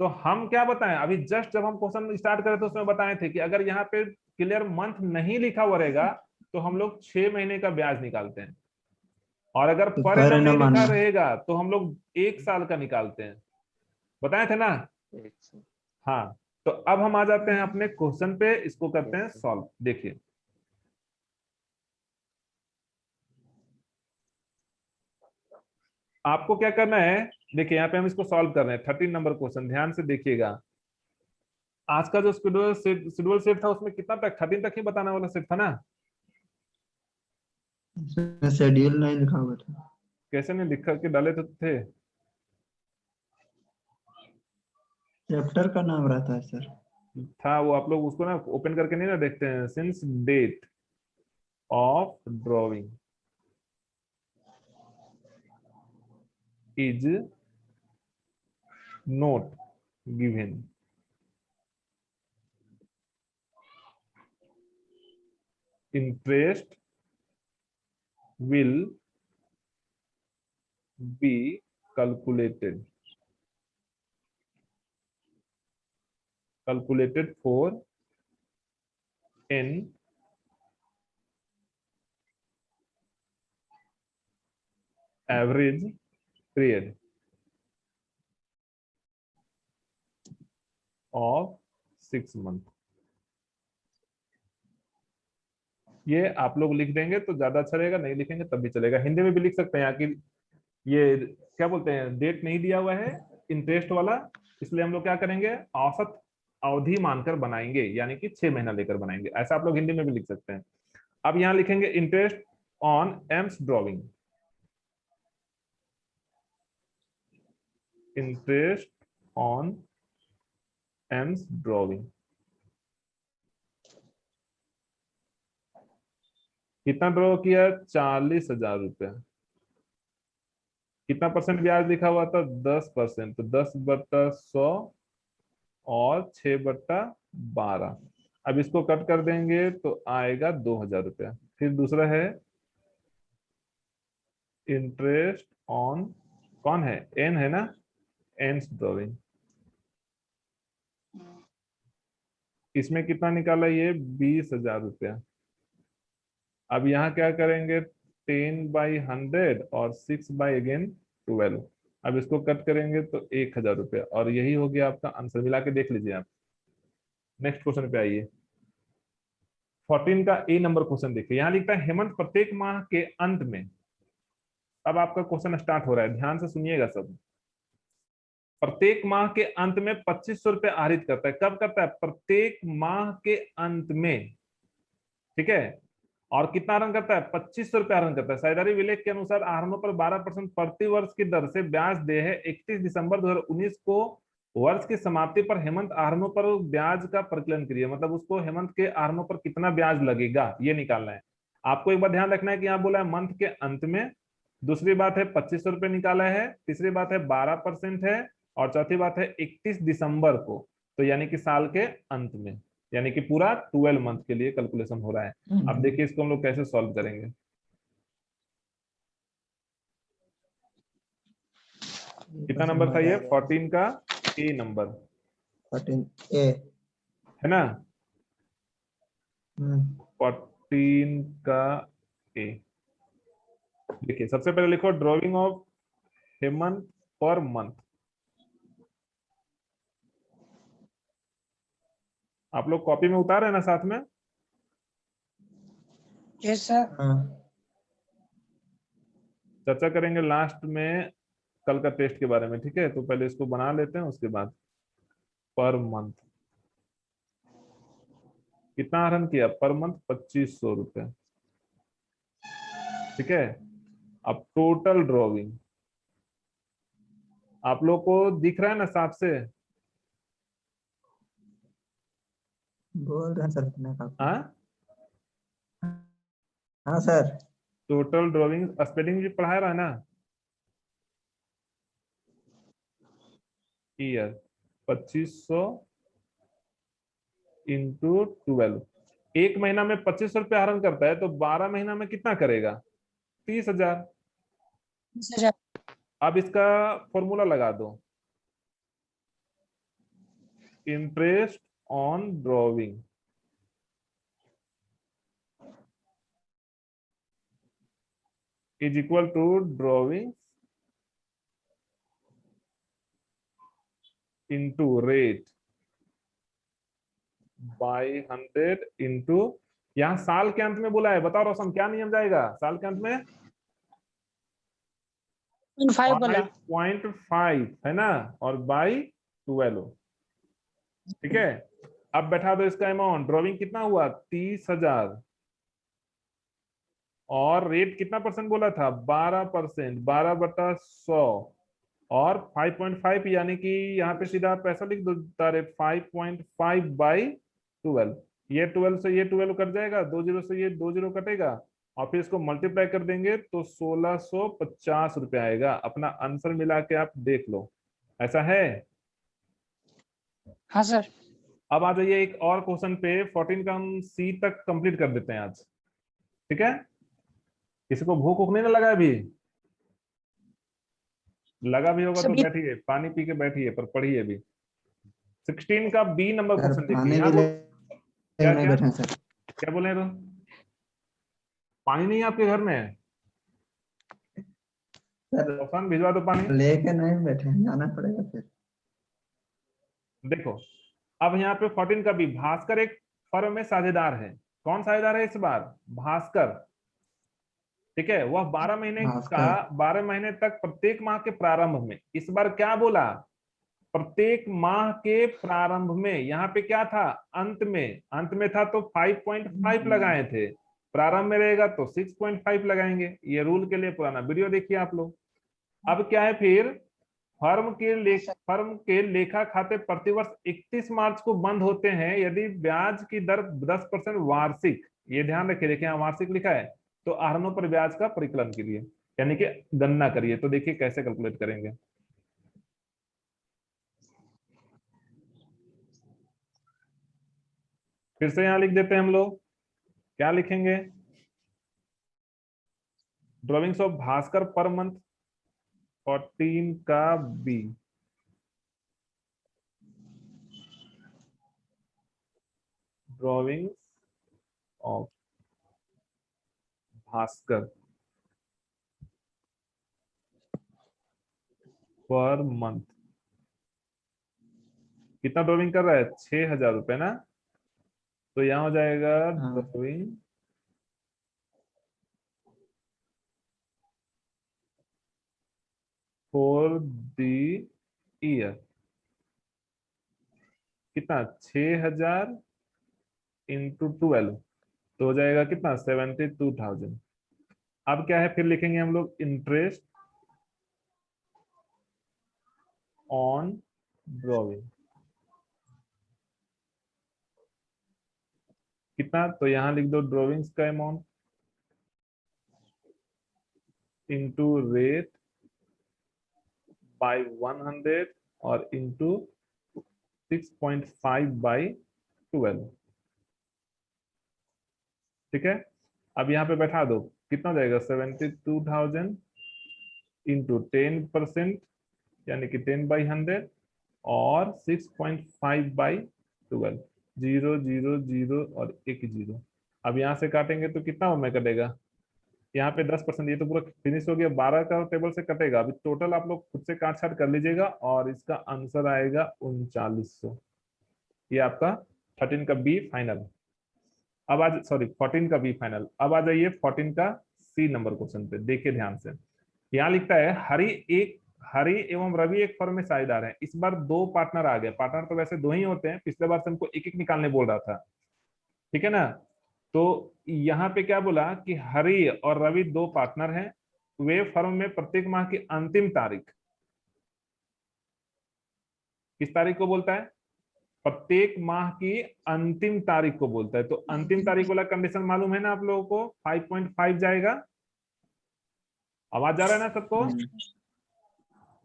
तो हम क्या बताएं, अभी जस्ट जब हम क्वेश्चन स्टार्ट करे तो उसमें बताए थे कि अगर यहाँ पे क्लियर मंथ नहीं लिखा हुआ रहेगा तो हम लोग 6 महीने का ब्याज निकालते हैं, और अगर तो पर पर एनम नहीं एनम लिखा मानना। रहेगा तो हम लोग 1 साल का निकालते हैं, बताए थे ना। हाँ, तो अब हम आ जाते हैं अपने क्वेश्चन पे, इसको करते हैं सॉल्व। देखिए आपको क्या करना है, देखिए यहाँ पे हम इसको सॉल्व कर रहे हैं 13 नंबर क्वेश्चन, ध्यान से देखिएगा। आज का जो शेड्यूल सेट था उसमें कितना तक, 13 तक ही बताने वाला सेट था ना। शेड्यूल नहीं लिखा हुआ था। कैसे नहीं लिख के डाले तो थे। चैप्टर का नाम रहता है सर। था वो, आप लोग उसको ना ओपन करके नहीं ना देखते हैं। Since date of drawing is not given, interest will be calculated. calculated for n average period of 6 month। ये आप लोग लिख देंगे तो ज्यादा अच्छा रहेगा, नहीं लिखेंगे तब भी चलेगा। हिंदी में भी लिख सकते हैं यहाँ की, ये क्या बोलते हैं, डेट नहीं दिया हुआ है इंटरेस्ट वाला, इसलिए हम लोग क्या करेंगे, औसत अवधि मानकर बनाएंगे, यानी कि 6 महीना लेकर बनाएंगे। ऐसा आप लोग हिंदी में भी लिख सकते हैं। अब यहाँ लिखेंगे interest on AIIMS drawing, interest on AIIMS drawing. कितना ड्रॉ किया, 40,000 रुपया। कितना परसेंट ब्याज लिखा हुआ था, 10%, तो 10/100 और 6/12। अब इसको कट कर देंगे तो आएगा 2,000 रुपया। फिर दूसरा है इंटरेस्ट ऑन, कौन है, एन है ना, एंड्स ड्रॉइंग। इसमें कितना निकाला, ये 20,000 रुपया। अब यहाँ क्या करेंगे, 10/100 और 6/12। अब इसको कट करेंगे तो 1,000 रुपया, और यही हो गया आपका आंसर। मिला के देख लीजिए आप। नेक्स्ट क्वेश्चन पे आइए। 14 का ए नंबर क्वेश्चन देखिए, यहाँ लिखता है हेमंत प्रत्येक माह के अंत में। अब आपका क्वेश्चन स्टार्ट हो रहा है, ध्यान से सुनिएगा सब। प्रत्येक माह के अंत में 2500 रुपये आहरित करता है। कब करता है, प्रत्येक माह के अंत में, ठीक है। और कितना आहरण करता है, 2500 रुपये आहरण करता है। साझेदारी विलेख के अनुसार आहरणों पर 12% प्रति वर्ष की दर से ब्याज देय है। 31 दिसंबर 2019 को वर्ष की समाप्ति पर हेमंत आहरणों पर ब्याज का परिकलन करिए। मतलब उसको हेमंत के आहरणों पर कितना ब्याज लगेगा ये निकालना है। आपको एक बार ध्यान रखना है कि यहाँ बोला है मंथ के अंत में, दूसरी बात है 2500 रुपये निकाला है, तीसरी बात है 12% है, और चौथी बात है 31 दिसंबर को, तो यानी कि साल के अंत में, यानी कि पूरा 12 मंथ के लिए कैलकुलेशन हो रहा है। अब देखिए इसको हम लोग कैसे सॉल्व करेंगे। कितना नंबर था ये, 14 का ए नंबर 14A। है ना, 14 का ए। देखिए सबसे पहले लिखो drawing of Hemant per month. आप लोग कॉपी में उतार है ना साथ में, यस सर। चर्चा करेंगे लास्ट में कल का टेस्ट के बारे में, ठीक है। तो पहले इसको बना लेते हैं, उसके बाद पर मंथ कितना आहरण किया, पर मंथ 2500 रुपए, ठीक है। अब टोटल ड्रॉविंग आप लोग को दिख रहा है ना साफ से, बोल रहे हैं सर कितना का। हाँ हाँ सर। टोटल ड्रॉविंग स्पेलिंग भी पढ़ा रहा है ना, ईयर 2500 इंटू 12। एक महीना में 2500 रुपये आहरण करता है, तो 12 महीना में कितना करेगा, 30,000। अब इसका फॉर्मूला लगा दो, interest on drawing is equal to drawing into rate by 100 into, यहां साल के अंत में बोला है, बताओ रोशन क्या नियम जाएगा साल के अंत में, 5.5 है ना, और बाई 12, ठीक है। अब बैठा दो इसका अमाउंट, ड्रॉविंग कितना हुआ 30,000, और रेट कितना परसेंट बोला था, 12%, 12/100, और 5.5, यानी कि यहाँ पे सीधा पैसा लिख दो, 5.5/12। ये 12 से ये 12 कट जाएगा, 20 से ये 20 कटेगा, और फिर इसको मल्टीप्लाई कर देंगे तो 1650 रुपये आएगा। अपना आंसर मिला के आप देख लो, ऐसा है। हाँ सर। अब आ जाइए एक और क्वेश्चन पे, 14 का हम सी तक कंप्लीट कर देते हैं आज, ठीक है। किसी को भूख उख नहीं ना लगा अभी, लगा भी होगा तो सभी बैठिए, पानी पी के बैठिए, पर पढ़िए भी। 16 का बी नंबर सर क्वेश्चन देखिए। पानी यहाँ भी वो लेके नहीं क्या बैठे हैं सर। क्या बोले तो पानी नहीं है आपके घर में? सर रोशन भिजवा दो पानी। लेके नहीं बैठे हैं, जाना पड़ेगा फिर। देखो अब यहाँ पे 14 का बी, भास्कर एक फर्म में साझेदार है। कौन साझेदार है इस बार? भास्कर। ठीक है, वह 12 महीने का भास्कर। 12 महीने तक प्रत्येक माह के प्रारंभ में, इस बार क्या बोला? प्रत्येक माह के प्रारंभ में। यहाँ पे क्या था? अंत में। अंत में था तो 5.5 लगाए थे, प्रारंभ में रहेगा तो 6.5 लगाएंगे। ये रूल के लिए पुराना वीडियो देखिए आप लोग। अब क्या है फिर? फर्म के लेखा खाते प्रतिवर्ष 31 मार्च को बंद होते हैं यदि ब्याज की दर 10% वार्षिक, ये ध्यान रखिए, देखिए यहाँ वार्षिक लिखा है, तो आहरणों पर ब्याज का परिकलन कीजिए, यानी कि गणना करिए। तो देखिए कैसे कैलकुलेट करेंगे। फिर से यहां लिख देते हैं हम लोग, क्या लिखेंगे? Drawings of Bhaskar per month 14 का B. Drawings of Bhaskar per month. कितना ड्रॉइंग कर रहा है? 6,000 रुपए ना। तो यहां हो जाएगा हाँ ड्रॉइंग फॉर द ईयर। कितना? 6,000 इंटू 12, तो हो जाएगा कितना? 72,000। अब क्या है फिर लिखेंगे हम लोग? Interest on drawing. कितना? तो यहां लिख दो ड्रॉइंग्स का अमाउंट इंटू रेट बाय 100 और इंटू 6.5 बाई 12। ठीक है, अब यहाँ पे बैठा दो, कितना हो जाएगा? 72,000 इंटू 10%, यानी कि 10/100 और 6.5 बाई 12। 0 0 0 और एक 0। अब यहाँ से काटेंगे तो कितना में कटेगा? यहाँ पे 10%, ये तो पूरा फिनिश हो गया। 12 का टेबल से कटेगा। अभी टोटल आप लोग खुद से काट छाट कर लीजिएगा और इसका आंसर आएगा 3900। ये आपका 13 का बी फाइनल। अब आज सॉरी 14 का बी फाइनल। अब आ जाइए 14 का सी नंबर क्वेश्चन पे, देखिए ध्यान से। यहाँ लिखता है हरि एवं रवि एक फर्म में साझेदार है। इस बार दो पार्टनर आ गए। पार्टनर तो वैसे दो ही होते हैं, पिछले बार से हमको एक एक निकालने बोल रहा था। ठीक है ना। तो यहाँ पे क्या बोला कि हरि और रवि दो पार्टनर हैं। वे फर्म में प्रत्येक माह की अंतिम तारीख, किस तारीख को बोलता है? प्रत्येक माह की अंतिम तारीख को बोलता है। तो अंतिम तारीख वाला कंडीशन मालूम है ना आप लोगों को? 5.5 जाएगा। आवाज जा रहा है ना सबको?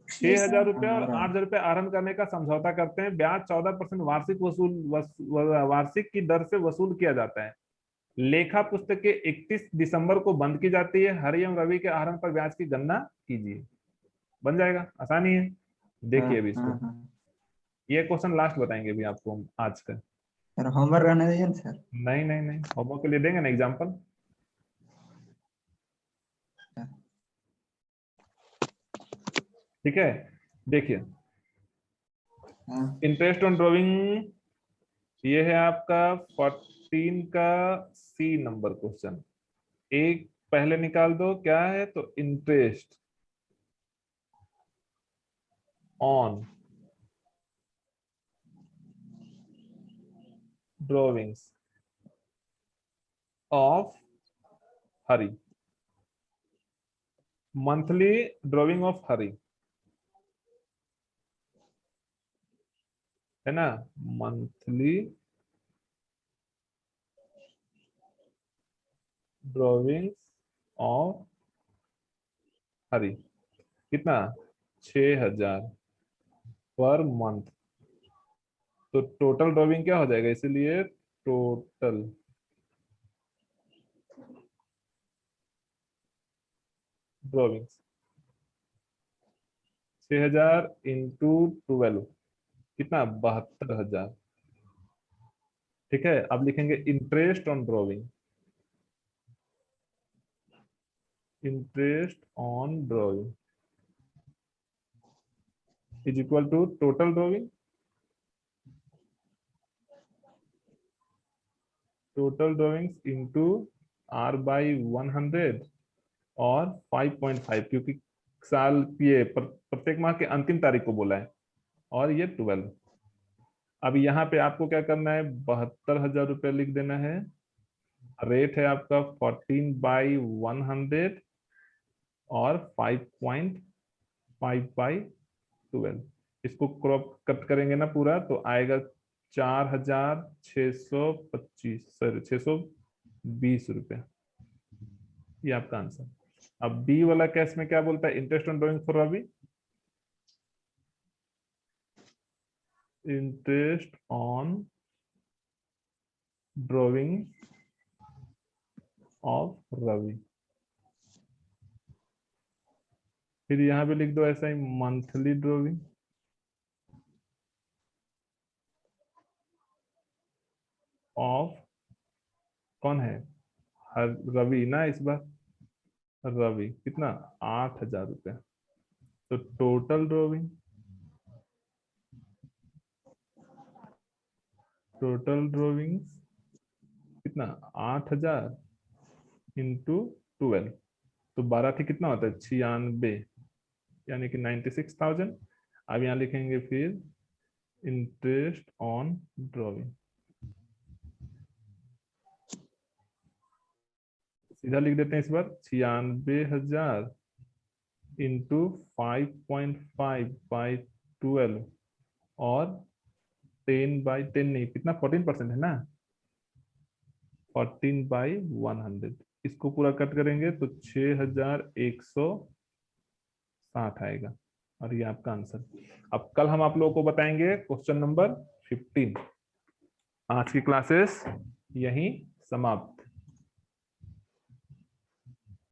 6,000 रुपए और 8,000 रुपए आहरण करने का समझौता करते हैं। ब्याज 14% वार्षिक की दर से वसूल किया जाता है। लेखा पुस्तक के 31 दिसंबर को बंद की जाती है। हरि एवं रवि के आहरण पर ब्याज की गणना कीजिए। बन जाएगा, आसानी है। हाँ देखिए अभी हाँ इसको, हाँ। ये क्वेश्चन लास्ट बताएंगे अभी आपको हम आज का। सर होमवर्क रहने दीजिए ना सर। नहीं नहीं नहीं, होमवर्क के लिए देंगे ना एग्जाम्पल। ठीक है, देखिए हाँ इंटरेस्ट ऑन ड्रॉइंग, ये है आपका 14 का सी नंबर क्वेश्चन। एक पहले निकाल दो, क्या है? तो interest on drawings of Hari, monthly drawing of Hari, है ना। Monthly drawings of Hari. कितना? 6,000 पर मंथ। तो टोटल ड्रॉइंग क्या हो जाएगा? इसीलिए टोटल ड्रॉइंग्स 6,000 इंटू 12, कितना 72,000। ठीक है, अब लिखेंगे interest on drawing, interest on drawing is equal to total drawing, total drawings into R/100 और 5.5, क्योंकि साल ये प्रत्येक माह के अंतिम तारीख को बोला है, और ये 12। अब यहाँ पे आपको क्या करना है, 72,000 रुपये लिख देना है। रेट है आपका 14/100 और 5.5/12। इसको क्रॉप कट करेंगे ना पूरा, तो आएगा 4,625, सॉरी 620 रुपये। ये आपका आंसर। अब बी वाला केस में क्या बोलता है, interest on drawing for Ravi, interest on drawing of Ravi. फिर यहां पे लिख दो ऐसा ही, मंथली ड्रॉइंग ऑफ, कौन है, रवि ना इस बार, रवि कितना 8,000 रुपये। तो टोटल ड्रॉइंग, टोटल ड्रॉइंग्स कितना 8,000 इंटू 12, तो 12 थी कितना होता है 96, यानी कि 96,000। अब यहाँ लिखेंगे फिर इंटरेस्ट ऑन ड्रॉइंग, सीधा लिख देते हैं इस बार 96,000 इंटू 5.5/12 और 10/10 नहीं, कितना 14% है ना, 14/100। इसको पूरा कट करेंगे तो 6,160 आएगा, और ये आपका आंसर। अब कल हम आप लोगों को बताएंगे क्वेश्चन नंबर 15। आज की क्लासेस यहीं समाप्त।